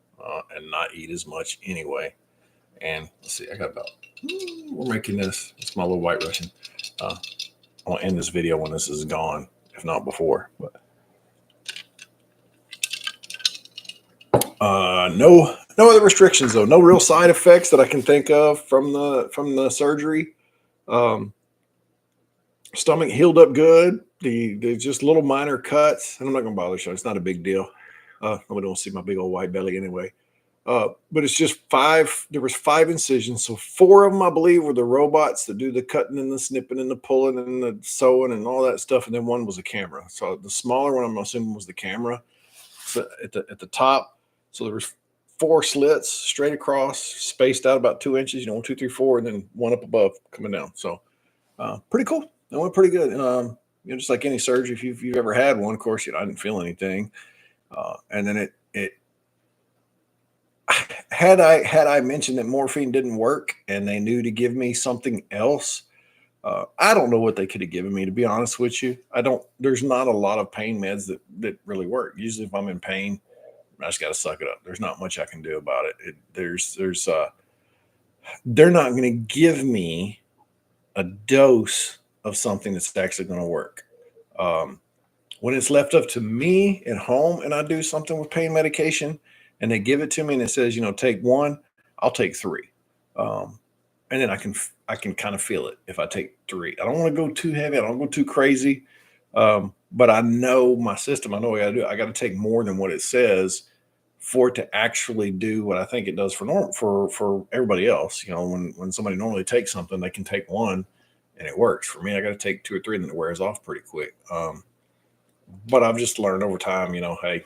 and not eat as much anyway. And let's see, I got about, we're making this. It's my little White Russian. Uh, I'll end this video when this is gone, if not before. But no other restrictions though. No real side effects that I can think of from the surgery. Um, Stomach healed up good. The just little minor cuts, and I'm not gonna bother showing. It's not a big deal. Nobody wants to see my big old white belly anyway. But it's just five. There was 5 incisions, so 4 of them I believe were the robots that do the cutting and the snipping and the pulling and the sewing and all that stuff, and then one was a camera. So the smaller one I'm assuming was the camera. So at the top, So there was 4 slits straight across, spaced out about 2 inches, 1, 2, 3, 4, and then one up above coming down. So pretty cool. It went pretty good. Just like any surgery, if you've ever had one, of course, I didn't feel anything. And then it had I mentioned that morphine didn't work and they knew to give me something else, I don't know what they could have given me, to be honest with you. There's not a lot of pain meds that really work. Usually if I'm in pain, I just got to suck it up. There's not much I can do about it. They're not going to give me a dose of something that's actually going to work. When it's left up to me at home and I do something with pain medication and they give it to me and it says, take 1, I'll take 3. And then I can kind of feel it if I take 3. I don't want to go too heavy. I don't go too crazy. But I know my system. I know what I got to do. I got to take more than what it says for it to actually do what I think it does for everybody else. When somebody normally takes something, they can take 1 and it works. For me, I got to take 2 or 3 and then it wears off pretty quick. But I've just learned over time, hey,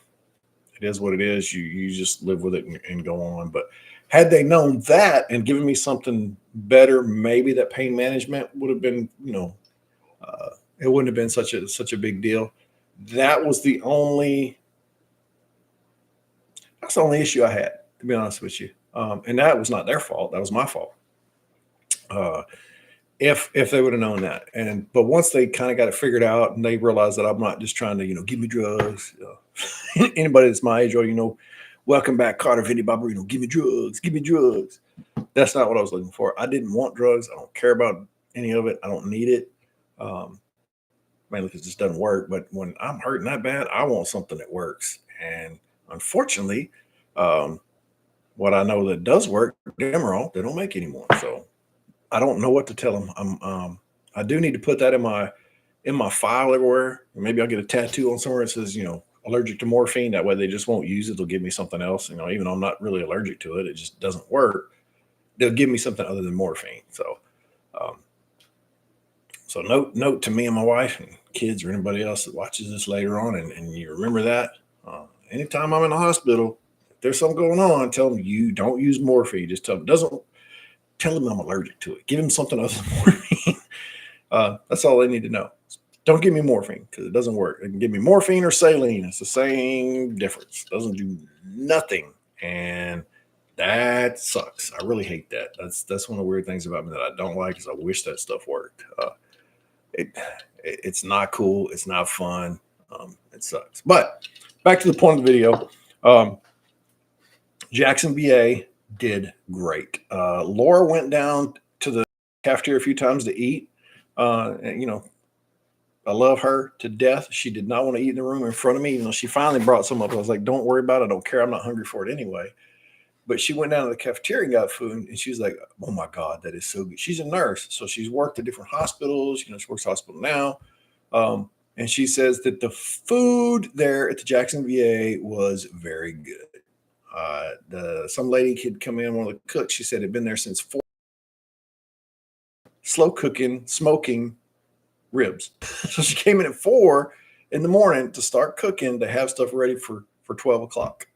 it is what it is. You just live with it and go on. But had they known that and given me something better, maybe that pain management would have been, it wouldn't have been such a big deal. That's the only issue I had, to be honest with you. And that was not their fault. That was my fault. If they would have known that. But once they kind of got it figured out and they realized that I'm not just trying to, give me drugs. Anybody that's my age or, welcome back, Carter Vinny Bobber, give me drugs. That's not what I was looking for. I didn't want drugs. I don't care about any of it. I don't need it. Mainly because it just doesn't work. But when I'm hurting that bad, I want something that works. And unfortunately, what I know that does work, Demerol, they don't make anymore. So I don't know what to tell them. I do need to put that in my file everywhere. Maybe I'll get a tattoo on somewhere that says, allergic to morphine. That way they just won't use it. They'll give me something else. Even though I'm not really allergic to it, it just doesn't work. They'll give me something other than morphine. So, note to me and my wife and kids or anybody else that watches this later on, and you remember that. Anytime I'm in the hospital, if there's something going on, tell them you don't use morphine. Just tell them I'm allergic to it. Give them something other than morphine. That's all they need to know. Don't give me morphine because it doesn't work. They can give me morphine or saline. It's the same difference. It doesn't do nothing. And that sucks. I really hate that. That's one of the weird things about me that I don't like is I wish that stuff worked. It's not cool. It's not fun. It sucks. But back to the point of the video. Jackson VA did great. Laura went down to the cafeteria a few times to eat. I love her to death. She did not want to eat in the room in front of me, even though she finally brought some up. I was like, don't worry about it. I don't care. I'm not hungry for it anyway. But she went down to the cafeteria and got food, and she was like, oh, my God, that is so good. She's a nurse, so she's worked at different hospitals. She works at a hospital now. And she says that the food there at the Jackson VA was very good. Some lady could come in, one of the cooks, she said had been there since 4, slow cooking, smoking ribs. So she came in at 4 in the morning to start cooking to have stuff ready for 12 o'clock.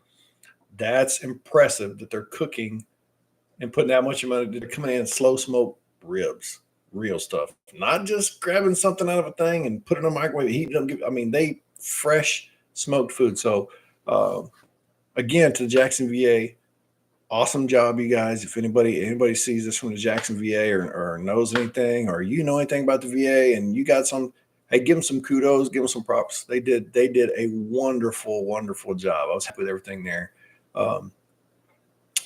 That's impressive that they're cooking and putting that much money. They're coming in and slow smoke ribs, real stuff, not just grabbing something out of a thing and putting it in the microwave, heating them. They fresh smoked food. So again, to the Jackson VA, awesome job, you guys. If anybody sees this from the Jackson VA or knows anything, or anything about the VA and you got some, hey, give them some kudos, give them some props. They did a wonderful, wonderful job. I was happy with everything there.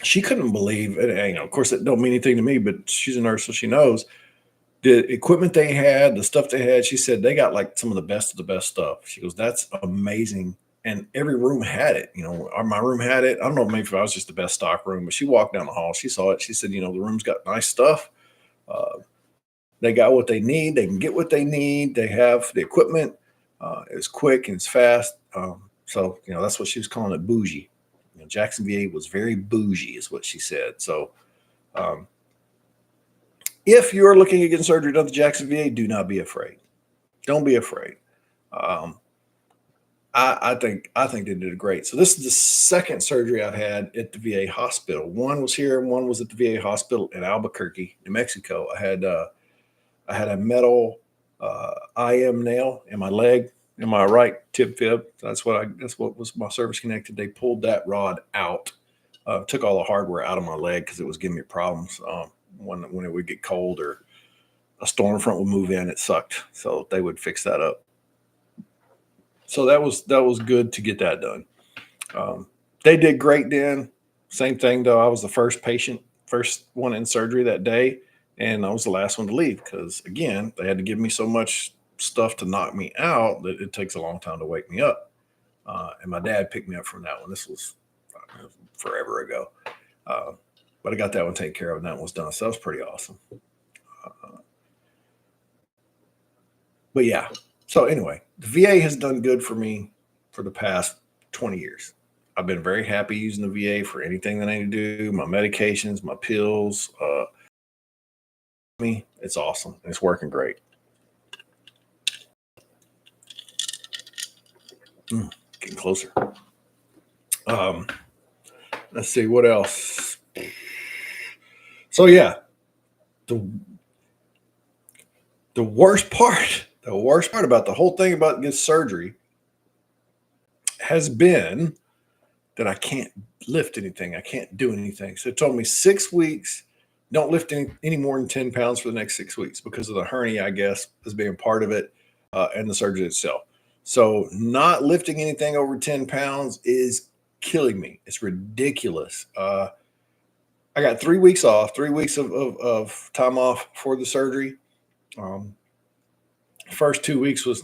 She couldn't believe it. Of course, it don't mean anything to me, but she's a nurse, so she knows the equipment they had, the stuff they had. She said they got like some of the best stuff. She goes, that's amazing. And every room had it. My room had it. I don't know, maybe if I was just the best stock room, but she walked down the hall. She saw it. She said, the room's got nice stuff. They got what they need. They can get what they need. They have the equipment. It's quick and it's fast. So, that's what she was calling it, bougie. Jackson VA was very bougie is what she said. So if you're looking at getting surgery done at the Jackson VA, do not be afraid. Don't be afraid. I think they did great. So this is the second surgery I've had at the VA hospital. One was here, and one was at the VA hospital in Albuquerque, New Mexico. I had a metal IM nail in my leg, in my right tib fib. That's what was my service connected. They pulled that rod out, took all the hardware out of my leg because it was giving me problems. When it would get cold or a storm front would move in, it sucked. So they would fix that up. So that was good to get that done. They did great then. Same thing though. I was the first patient, first one in surgery that day, and I was the last one to leave because again, they had to give me so much stuff to knock me out that it takes a long time to wake me up. And my dad picked me up from that one. This was forever ago, but I got that one taken care of, and that one was done. So that was pretty awesome. Uh, but yeah. So anyway, the VA has done good for me for the past 20 years. I've been very happy using the VA for anything that I need to do, my medications, my pills. It's awesome. It's working great. Getting closer. Um, let's see what else. So yeah, the the worst part about the whole thing about this surgery has been that I can't lift anything. I can't do anything. So it told me 6 weeks, don't lift any more than 10 pounds for the next 6 weeks because of the hernia, I guess, as being part of it, and the surgery itself. So not lifting anything over 10 pounds is killing me. It's ridiculous. I got 3 weeks off, 3 weeks of time off for the surgery. Um, First 2 weeks was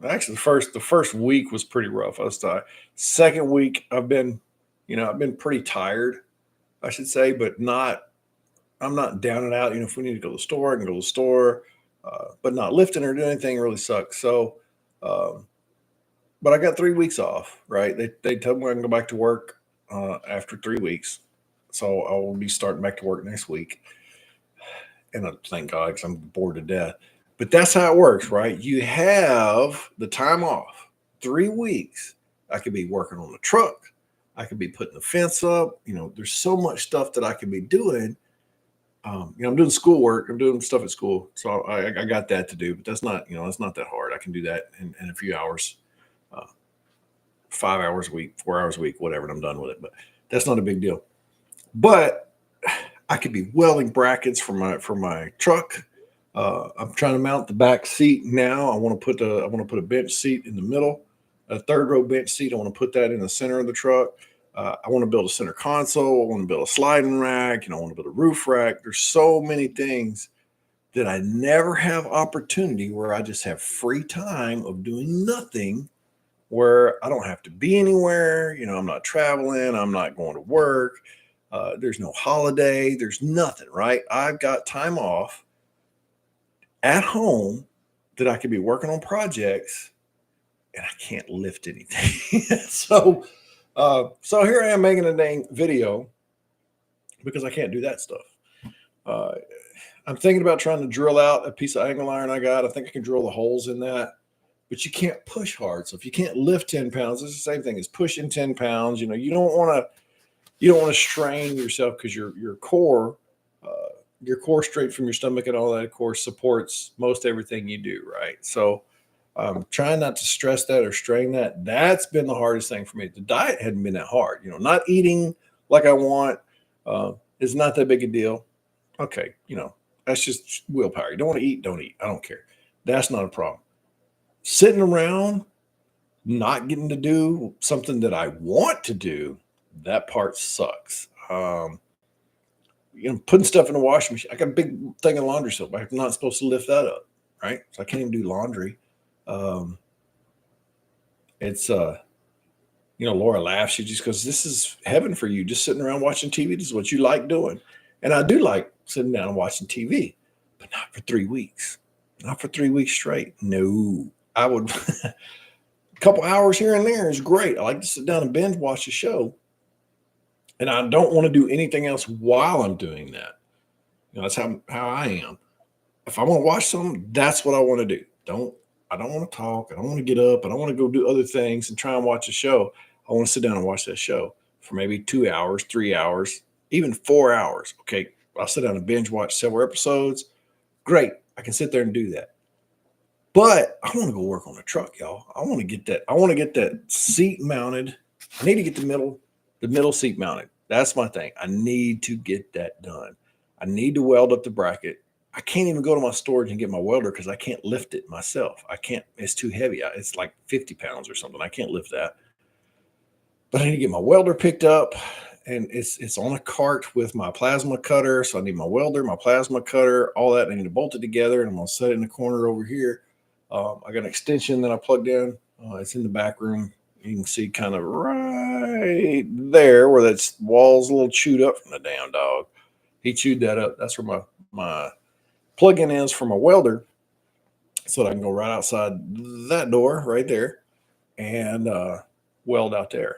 actually the first week was pretty rough. I was tired. Second week, I've been pretty tired, I should say, but not. I'm not down and out. If we need to go to the store, I can go to the store, but not lifting or doing anything really sucks. So, um, but I got 3 weeks off. Right? They told me I can go back to work after 3 weeks, so I will be starting back to work next week. And I thank God because I'm bored to death. But that's how it works, right? You have the time off, 3 weeks. I could be working on the truck. I could be putting the fence up. There's so much stuff that I could be doing. I'm doing schoolwork. I'm doing stuff at school, so I got that to do. But that's not that hard. I can do that in a few hours, uh, 5 hours a week, 4 hours a week, whatever, and I'm done with it. But that's not a big deal. But I could be welding brackets for my truck. I'm trying to mount the back seat now. I want to put a bench seat in the middle, a third row bench seat. I want to put that in the center of the truck. I want to build a center console. I want to build a sliding rack. I want to build a roof rack. There's so many things that I never have opportunity where I just have free time of doing nothing, where I don't have to be anywhere. I'm not traveling. I'm not going to work. There's no holiday. There's nothing, right? I've got time off at home that I could be working on projects and I can't lift anything. So here I am making a dang video because I can't do that stuff. Uh, I'm thinking about trying to drill out a piece of angle iron I got. I think I can drill the holes in that, but you can't push hard. So if you can't lift 10 pounds, it's the same thing as pushing 10 pounds. You don't want to strain yourself because your core straight from your stomach and all that, of course, supports most everything you do, right? So trying not to stress that or strain that. That's been the hardest thing for me. The diet hadn't been that hard. Not eating like I want is not that big a deal. Okay, that's just willpower. You don't want to eat, don't eat. I don't care. That's not a problem. Sitting around, not getting to do something that I want to do, that part sucks. Putting stuff in the washing machine. I got a big thing of laundry soap. I'm not supposed to lift that up, right? So I can't even do laundry. Um, it's Laura laughs. She just goes, "This is heaven for you. Just sitting around watching TV. This is what you like doing." And I do like sitting down and watching TV, but not for 3 weeks. Not for 3 weeks straight. No, I would. A couple hours here and there is great. I like to sit down and binge watch a show, and I don't want to do anything else while I'm doing that. That's how I am. If I want to watch something, that's what I want to do. Don't I don't want to talk. I don't want to get up. I don't want to go do other things and try and watch a show. I want to sit down and watch that show for maybe 2 hours, 3 hours, even 4 hours. Okay. I'll sit down and binge watch several episodes. Great. I can sit there and do that. But I want to go work on the truck, y'all. I want to get that. I want to get that seat mounted. I need to get the middle seat mounted. That's my thing. I need to get that done. I need to weld up the bracket. I can't even go to my storage and get my welder because I can't lift it myself. I can't. It's too heavy. It's like 50 pounds or something. I can't lift that. But I need to get my welder picked up, and it's on a cart with my plasma cutter. So I need my welder, my plasma cutter, all that. I need to bolt it together, and I'm gonna set it in the corner over here. I got an extension that I plugged in. It's in the back room. You can see kind of right there where that wall's a little chewed up from the damn dog. He chewed that up. That's where my plug-in is for my welder, so that I can go right outside that door right there and weld out there.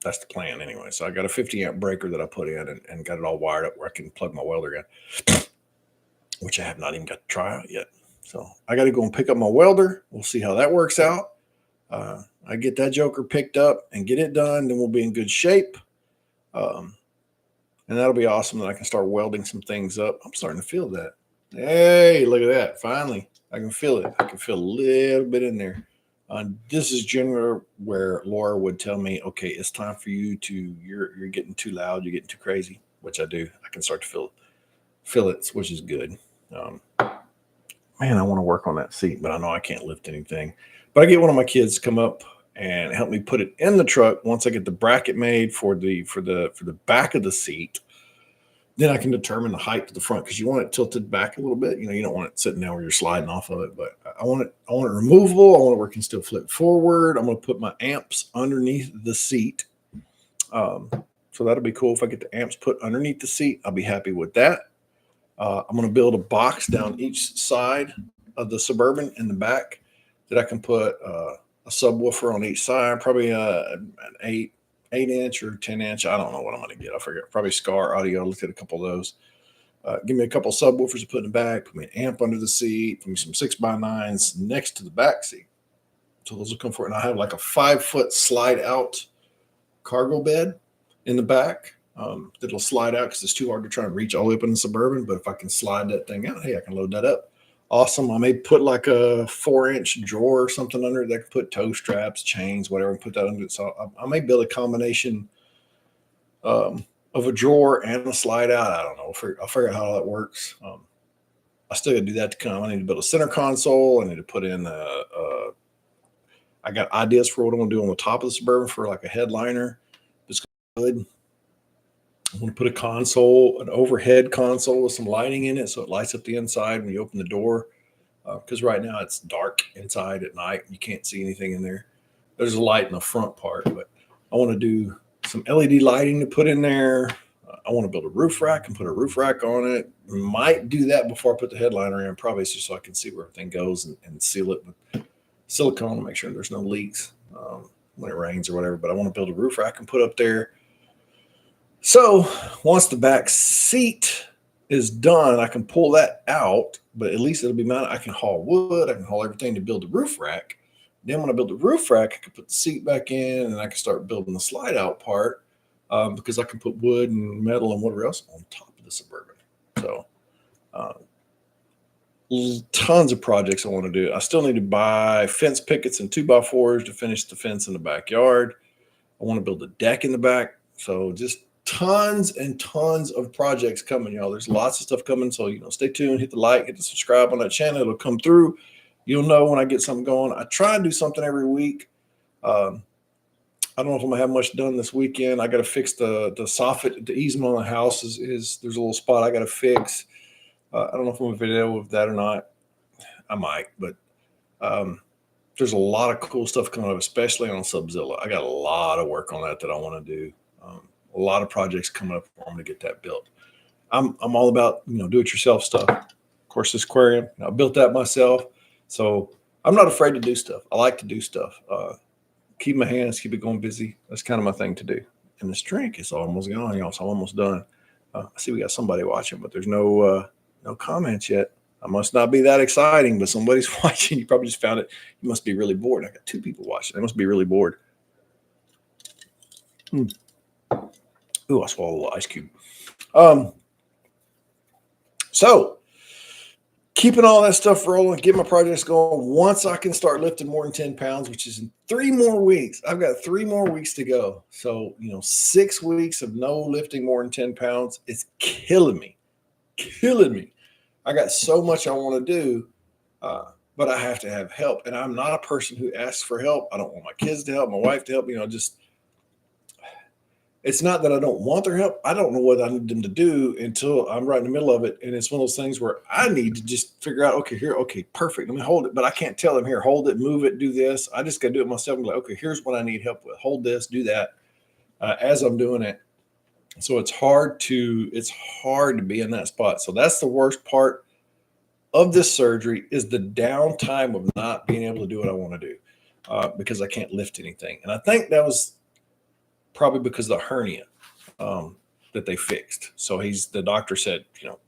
That's the plan anyway. So I got a 50 amp breaker that I put in and got it all wired up where I can plug my welder in, which I have not even got to try out yet. So I got to go and pick up my welder. We'll see how that works out. I get that joker picked up and get it done, then we'll be in good shape. And that'll be awesome that I can start welding some things up. I'm starting to feel that. Hey, look at that. Finally, I can feel it. I can feel a little bit in there. This is generally where Laura would tell me, okay, it's time for you to, you're getting too loud. You're getting too crazy, which I do. I can start to feel it, which is good. Man, I want to work on that seat, but I know I can't lift anything. But I get one of my kids to come up and help me put it in the truck. Once I get the bracket made for the back of the seat, then I can determine the height to the front, because you want it tilted back a little bit. You don't want it sitting there where you're sliding off of it. But I want it removable. I want it where it can still flip forward. I'm going to put my amps underneath the seat. So that'll be cool. If I get the amps put underneath the seat, I'll be happy with that. I'm going to build a box down each side of the Suburban in the back that I can put a subwoofer on each side, probably an 8-inch or 10-inch. I don't know what I'm going to get. I forget. Probably Scar Audio. I looked at a couple of those. Give me a couple of subwoofers to put in the back. Put me an amp under the seat. Put me some 6x9s next to the back seat. So those will come for it. And I have like a 5-foot slide out cargo bed in the back. That'll slide out because it's too hard to try and reach all the way up in the Suburban. But if I can slide that thing out, hey, I can load that up. Awesome. I may put like a 4-inch drawer or something under it that can put toe straps, chains, whatever, and put that under it. So I may build a combination of a drawer and a slide out. I don't know. I'll figure out how that works. I still got to do that to come. I need to build a center console. I need to put in I got ideas for what I want to do on the top of the Suburban for like a headliner. It's good. I want to put a console, an overhead console with some lighting in it, so it lights up the inside when you open the door. Because right now it's dark inside at night. You can't see anything in there. There's a light in the front part, but I want to do some LED lighting to put in there. I want to build a roof rack and put a roof rack on it. Might do that before I put the headliner in, probably just so I can see where everything goes and seal it with silicone to make sure there's no leaks when it rains or whatever. But I want to build a roof rack and put up there. So once the back seat is done, I can pull that out, but at least it'll be mounted. I can haul wood. I can haul everything to build the roof rack. Then when I build the roof rack, I can put the seat back in, and I can start building the slide out part because I can put wood and metal and whatever else on top of the Suburban. So tons of projects I want to do. I still need to buy fence pickets and 2x4s to finish the fence in the backyard. I want to build a deck in the back. So just tons and tons of projects coming, y'all. There's lots of stuff coming. So, stay tuned, hit the like, hit the subscribe on that channel. It'll come through. You'll know when I get something going. I try and do something every week. I don't know if I'm gonna have much done this weekend. I got to fix the soffit, the easement on the house is there's a little spot I got to fix. I don't know if I'm gonna video of that or not. I might, but there's a lot of cool stuff coming up, especially on Subzilla. I got a lot of work on that I want to do. A lot of projects coming up for them to get that built. I'm all about, do-it-yourself stuff. Of course, this aquarium, I built that myself. So I'm not afraid to do stuff. I like to do stuff. Keep my hands, keep it going busy. That's kind of my thing to do. And this drink is almost gone, y'all. So I'm almost done. I see we got somebody watching, but there's no comments yet. I must not be that exciting, but somebody's watching. You probably just found it. You must be really bored. I got 2 people watching. They must be really bored. Ooh, I swallowed a little ice cube. So keeping all that stuff rolling, get my projects going. Once I can start lifting more than 10 pounds, which is in 3 more weeks, I've got 3 more weeks to go. So, 6 weeks of no lifting more than 10 pounds. It's killing me. I got so much I want to do, but I have to have help. And I'm not a person who asks for help. I don't want my kids to help, my wife to help, it's not that I don't want their help. I don't know what I need them to do until I'm right in the middle of it. And it's one of those things where I need to just figure out, okay, perfect. Let me hold it. But I can't tell them, here, hold it, move it, do this. I just got to do it myself. I'm like, okay, here's what I need help with. Hold this, do that as I'm doing it. So it's hard to be in that spot. So that's the worst part of this surgery, is the downtime of not being able to do what I want to do because I can't lift anything. And I think that was probably because of the hernia that they fixed. So the doctor said, no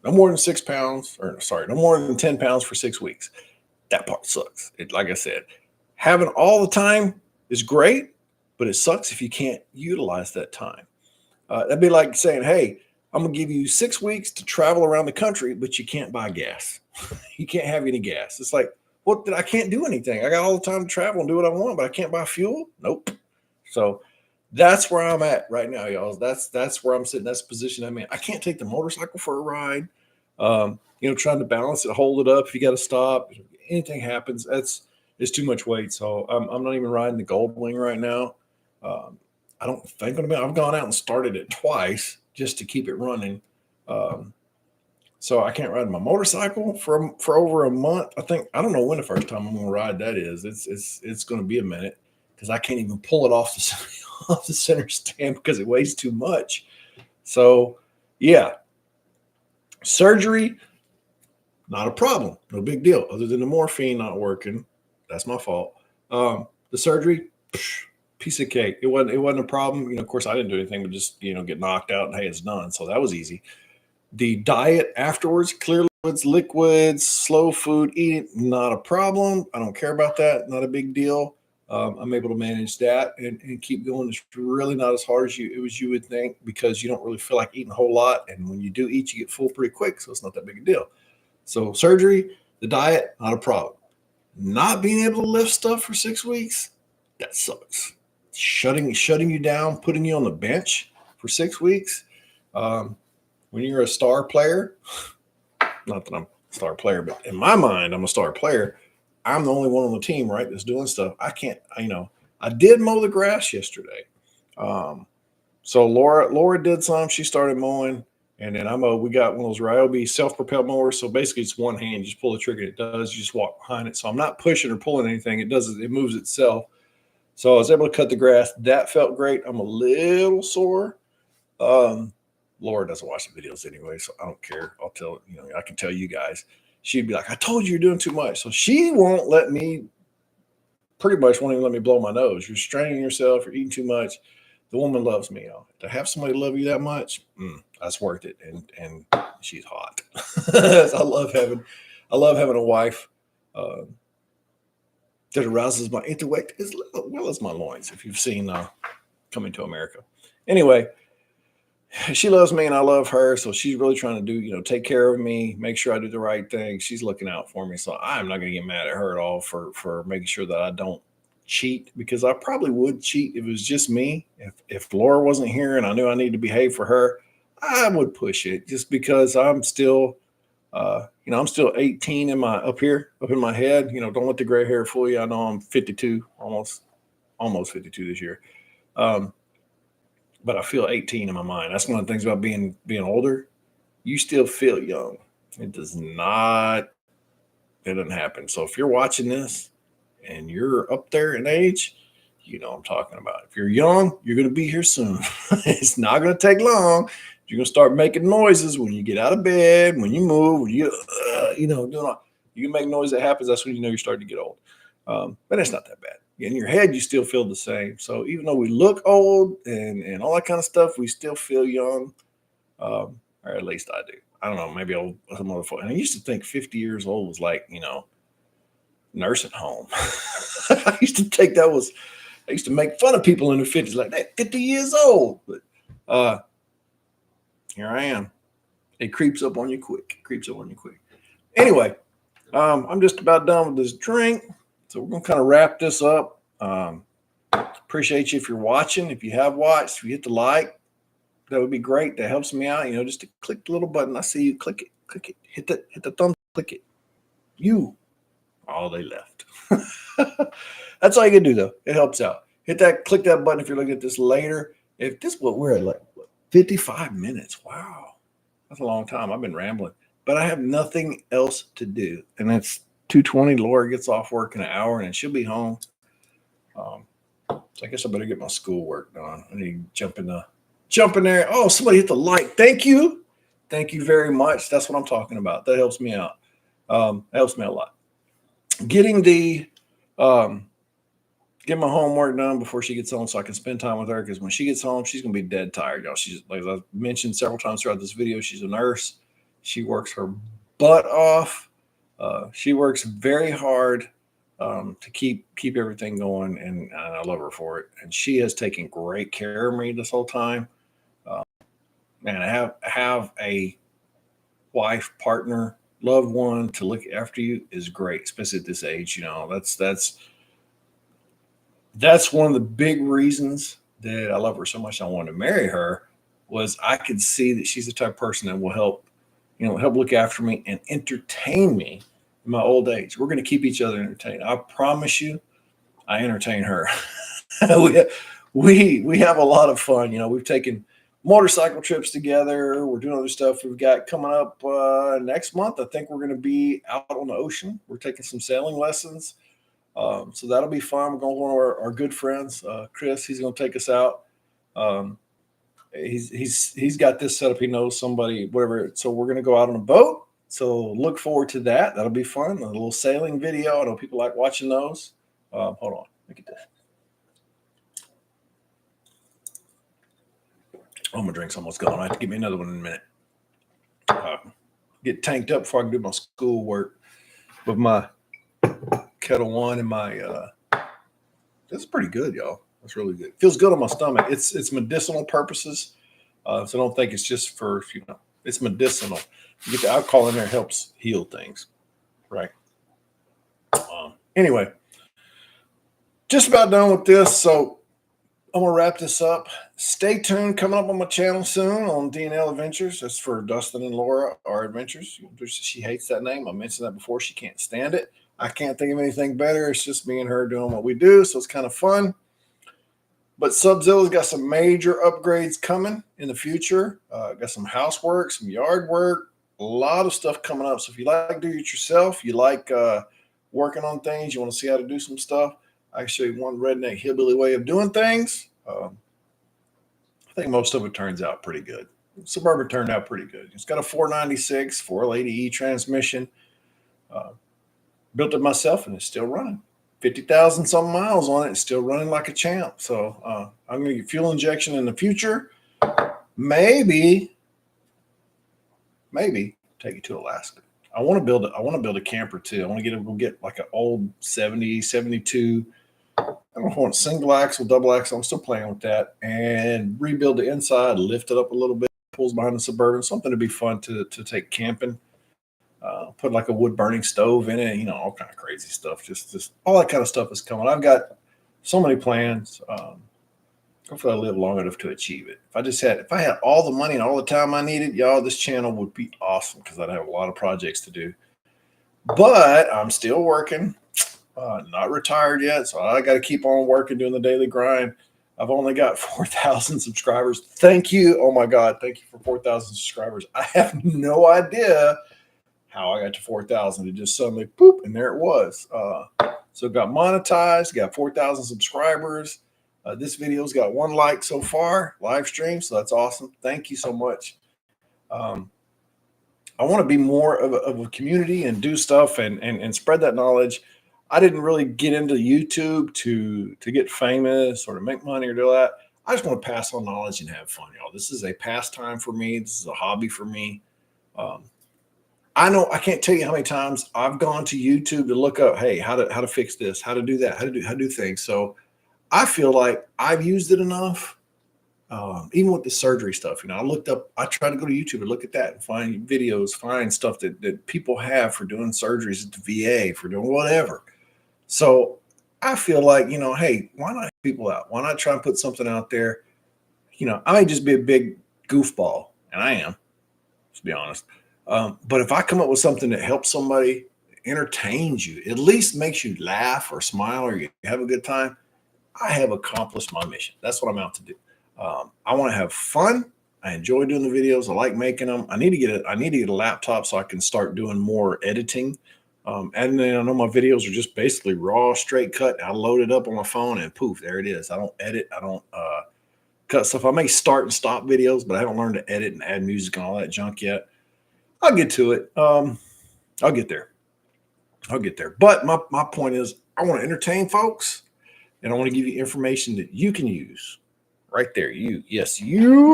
more than 6 pounds, no more than 10 pounds for 6 weeks. That part sucks. Like I said, having all the time is great, but it sucks if you can't utilize that time. That'd be like saying, hey, I'm going to give you 6 weeks to travel around the country, but you can't buy gas. You can't have any gas. It's like, I can't do anything. I got all the time to travel and do what I want, but I can't buy fuel? Nope. So that's where I'm at right now, y'all. That's where I'm sitting. That's the position I'm in. I can't take the motorcycle for a ride. Trying to balance it, hold it up. If you got to stop, if anything happens, it's too much weight. So I'm not even riding the Goldwing right now. I don't think I've gone out and started it twice just to keep it running. So I can't ride my motorcycle for over a month. I don't know when the first time I'm going to ride that is. It's going to be a minute because I can't even pull it off the center stand because it weighs too much. So yeah, surgery, not a problem, no big deal. Other than the morphine not working, that's my fault. The surgery, piece of cake. It wasn't a problem. Of course, I didn't do anything but just get knocked out and hey, it's done. So that was easy. The diet afterwards, clear liquids, slow food, eating, not a problem. I don't care about that. Not a big deal. I'm able to manage that and keep going. It's really not as hard as you would think because you don't really feel like eating a whole lot. And when you do eat, you get full pretty quick. So it's not that big a deal. So surgery, the diet, not a problem. Not being able to lift stuff for 6 weeks, that sucks. Shutting you down, putting you on the bench for 6 weeks. When you're a star player, not that I'm a star player, but in my mind, I'm a star player. I'm the only one on the team, right, that's doing stuff. I can't, I did mow the grass yesterday. So Laura did some. She started mowing, and then we got one of those Ryobi self-propelled mowers. So basically, it's one hand. You just pull the trigger, it does. You just walk behind it. So I'm not pushing or pulling anything. It does. It moves itself. So I was able to cut the grass. That felt great. I'm a little sore. Laura doesn't watch the videos anyway, so I don't care. I'll tell I can tell you guys. She'd be like, I told you you're doing too much. So she won't even let me blow my nose. You're straining yourself, you're eating too much. The woman loves me. To have somebody love you that much, that's worth it. And she's hot. I love having a wife that arouses my intellect as well as my loins, if you've seen Coming to America. Anyway, she loves me and I love her. So she's really trying to do, take care of me, make sure I do the right thing. She's looking out for me. So I'm not going to get mad at her at all for making sure that I don't cheat, because I probably would cheat if it was just me. If Laura wasn't here and I knew I needed to behave for her, I would push it just because I'm still, I'm still 18 up in my head. Don't let the gray hair fool you. I know I'm 52, almost 52 this year. But I feel 18 in my mind. That's one of the things about being older. You still feel young. It doesn't happen. So if you're watching this and you're up there in age, you know what I'm talking about. If you're young, you're going to be here soon. It's not going to take long. You're going to start making noises when you get out of bed, when you move, when you, you can make noise that happens. That's when you know you're starting to get old. But it's not that bad. In your head, you still feel the same. So even though we look old and all that kind of stuff, we still feel young. Or at least I do. I don't know, maybe some other. And I used to think 50 years old was like, nursing home. I used to think I used to make fun of people in their 50s, like that 50 years old. But here I am. It creeps up on you quick. Anyway, I'm just about done with this drink. So we're going to kind of wrap this up. Appreciate you if you're watching. If you have watched, if you hit the like, that would be great. That helps me out. Just to click the little button. I see you. Click it. Hit the thumb. Click it. Oh, they left. That's all you can do, though. It helps out. Click that button if you're looking at this later. If this, we're at like 55 minutes. Wow. That's a long time. I've been rambling, but I have nothing else to do. And it's 2:20. Laura gets off work in an hour and she'll be home. So I guess I better get my schoolwork done. I need to jump in there. Oh, somebody hit the like. Thank you. Thank you very much. That's what I'm talking about. That helps me out. That helps me a lot. Getting get my homework done before she gets home so I can spend time with her, because when she gets home, she's going to be dead tired, y'all. She's, like I've mentioned several times throughout this video, she's a nurse. She works her butt off. She works very hard to keep everything going, and I love her for it. And she has taken great care of me this whole time. And I have a wife, partner, loved one to look after you is great, especially at this age. That's one of the big reasons that I love her so much. I wanted to marry her, was I could see that she's the type of person that will help look after me and entertain me in my old age. We're going to keep each other entertained. I promise you, I entertain her. we have a lot of fun. We've taken motorcycle trips together. We're doing other stuff. We've got coming up next month. I think we're going to be out on the ocean. We're taking some sailing lessons. So that'll be fun. We're going to one of our good friends, Chris. He's going to take us out. He's got this set up. He knows somebody, whatever. So we're going to go out on a boat. So look forward to that. That'll be fun. A little sailing video. I know people like watching those. Hold on. Look at this. Oh, my drink's almost gone. I have to give me another one in a minute. Get tanked up before I can do my schoolwork with my Kettle One and my that's pretty good, y'all. That's really good. Feels good on my stomach. It's medicinal purposes. So don't think it's just for, it's medicinal. You get the alcohol in there, helps heal things. Right. Anyway, just about done with this. So I'm going to wrap this up. Stay tuned. Coming up on my channel soon on D&L Adventures. That's for Dustin and Laura, our adventures. She hates that name. I mentioned that before. She can't stand it. I can't think of anything better. It's just me and her doing what we do. So it's kind of fun. But Subzilla's got some major upgrades coming in the future. Got some housework, some yard work, a lot of stuff coming up. So if you like to do it yourself, you like working on things, you want to see how to do some stuff, I can show you one redneck hillbilly way of doing things. I think most of it turns out pretty good. Suburban turned out pretty good. It's got a 496 480E transmission. Built it myself, and it's still running. 50,000 some miles on it. It's still running like a champ. So I'm going to get fuel injection in the future. Maybe take it to Alaska. I want to build a camper too. I want to get like an old 70, 72. I don't know if I want single axle, double axle. I'm still playing with that, and rebuild the inside, lift it up a little bit, pulls behind the Suburban, something to be fun to take camping. Put like a wood burning stove in it, all kind of crazy stuff. Just all that kind of stuff is coming. I've got so many plans. Hopefully I live long enough to achieve it. If I had all the money and all the time I needed, y'all, this channel would be awesome, because I'd have a lot of projects to do. But I'm still working, not retired yet. So I got to keep on working, doing the daily grind. I've only got 4,000 subscribers. Thank you. Oh my God. Thank you for 4,000 subscribers. I have no idea how I got to 4,000. It just suddenly, boop, and there it was. So it got monetized, got 4,000 subscribers. This video's got 1 like so far, live stream. So that's awesome. Thank you so much. I want to be more of a community and do stuff and spread that knowledge. I didn't really get into YouTube to get famous or to make money or do that. I just want to pass on knowledge and have fun, y'all. This is a pastime for me. This is a hobby for me. I know I can't tell you how many times I've gone to YouTube to look up, hey, how to fix this, how to do that, how to do things. So I feel like I've used it enough. Even with the surgery stuff, I looked up, I try to go to YouTube and look at that and find videos, find stuff that people have for doing surgeries at the VA, for doing whatever. So I feel like, hey, why not help people out? Why not try and put something out there? I may just be a big goofball, and I am, to be honest. But if I come up with something that helps somebody, entertains you, at least makes you laugh or smile or you have a good time, I have accomplished my mission. That's what I'm out to do. I want to have fun. I enjoy doing the videos. I like making them. I need to get a laptop so I can start doing more editing. And then I know my videos are just basically raw, straight cut. I load it up on my phone and poof, there it is. I don't edit. I don't cut stuff. I may start and stop videos, but I haven't learned to edit and add music and all that junk yet. I'll get to it. I'll get there. But my point is, I want to entertain folks, and I want to give you information that you can use. Right there, you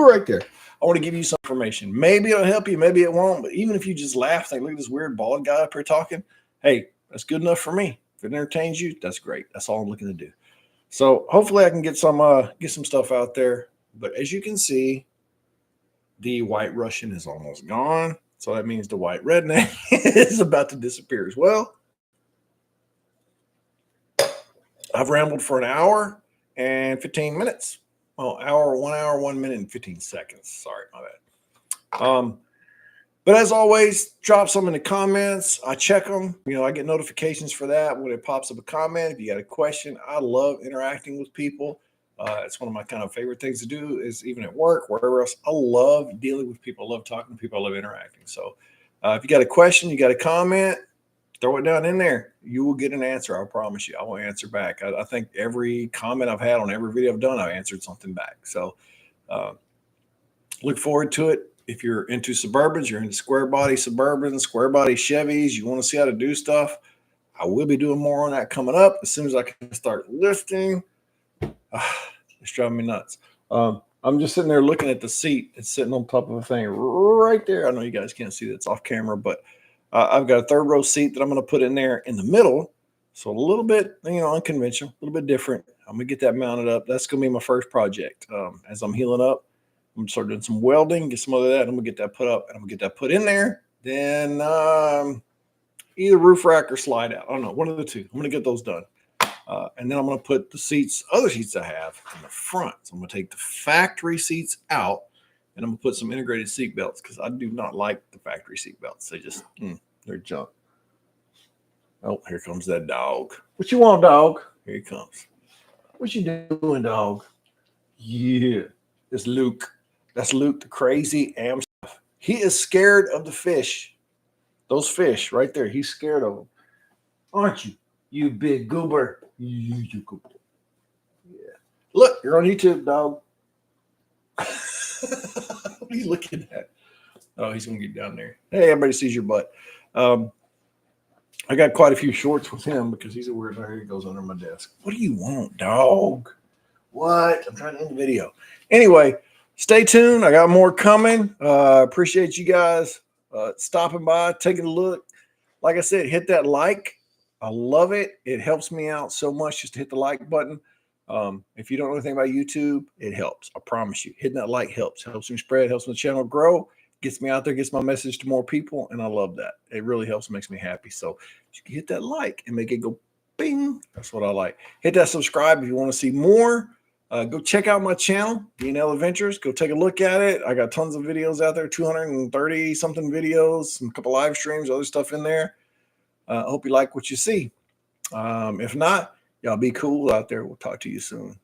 right there. I want to give you some information. Maybe it'll help you, maybe it won't. But even if you just laugh, think, look at this weird bald guy up here talking. Hey, that's good enough for me. If it entertains you, that's great. That's all I'm looking to do. So hopefully I can get some stuff out there. But as you can see, the white Russian is almost gone. So that means the white redneck is about to disappear as well. I've rambled for an hour and 15 minutes. Well, 1 hour, 1 minute and 15 seconds. Sorry, my bad. But as always, drop some in the comments. I check them. I get notifications for that when it pops up a comment. If you got a question, I love interacting with people. It's one of my kind of favorite things to do, is even at work, wherever else. I love dealing with people. I love talking to people. I love interacting. So if you got a question, you got a comment, throw it down in there. You will get an answer. I promise you. I will answer back. I think every comment I've had on every video I've done, I've answered something back. So look forward to it. If you're into Suburbans, you're into square body Suburbans, square body Chevys, you want to see how to do stuff, I will be doing more on that coming up as soon as I can start lifting. It's driving me nuts. I'm just sitting there looking at the seat. It's sitting on top of a thing right there. I know you guys can't see that. It's off camera, but I've got a third row seat that I'm going to put in there in the middle. So a little bit, unconventional, a little bit different. I'm going to get that mounted up. That's going to be my first project. As I'm healing up, I'm going to start doing some welding, get some of that. I'm going to get that put up, and I'm going to get that put in there. Then either roof rack or slide out. I don't know, one of the two. I'm going to get those done. And then I'm going to put the other seats I have in the front. So I'm going to take the factory seats out, and I'm going to put some integrated seat belts because I do not like the factory seat belts. They just, they're junk. Oh, here comes that dog. What you want, dog? Here he comes. What you doing, dog? Yeah, it's Luke. That's Luke, the crazy am stuff. He is scared of the fish. Those fish right there. He's scared of them. Aren't you? You big goober. You goober. Yeah. Look, you're on YouTube, dog. What are you looking at? Oh, he's going to get down there. Hey, everybody sees your butt. I got quite a few shorts with him because he's a weird. There he goes under my desk. What do you want, dog? What? I'm trying to end the video. Anyway, stay tuned. I got more coming. Appreciate you guys stopping by, taking a look. Like I said, hit that like. I love it. It helps me out so much just to hit the like button. If you don't know anything about YouTube, it helps. I promise you. Hitting that like helps. Helps me spread, helps my channel grow, gets me out there, gets my message to more people, and I love that. It really helps, makes me happy. So you can hit that like and make it go bing. That's what I like. Hit that subscribe if you want to see more. Go check out my channel, D&L Adventures. Go take a look at it. I got tons of videos out there, 230 something videos, some couple live streams, other stuff in there. I hope you like what you see. If not, y'all be cool out there. We'll talk to you soon.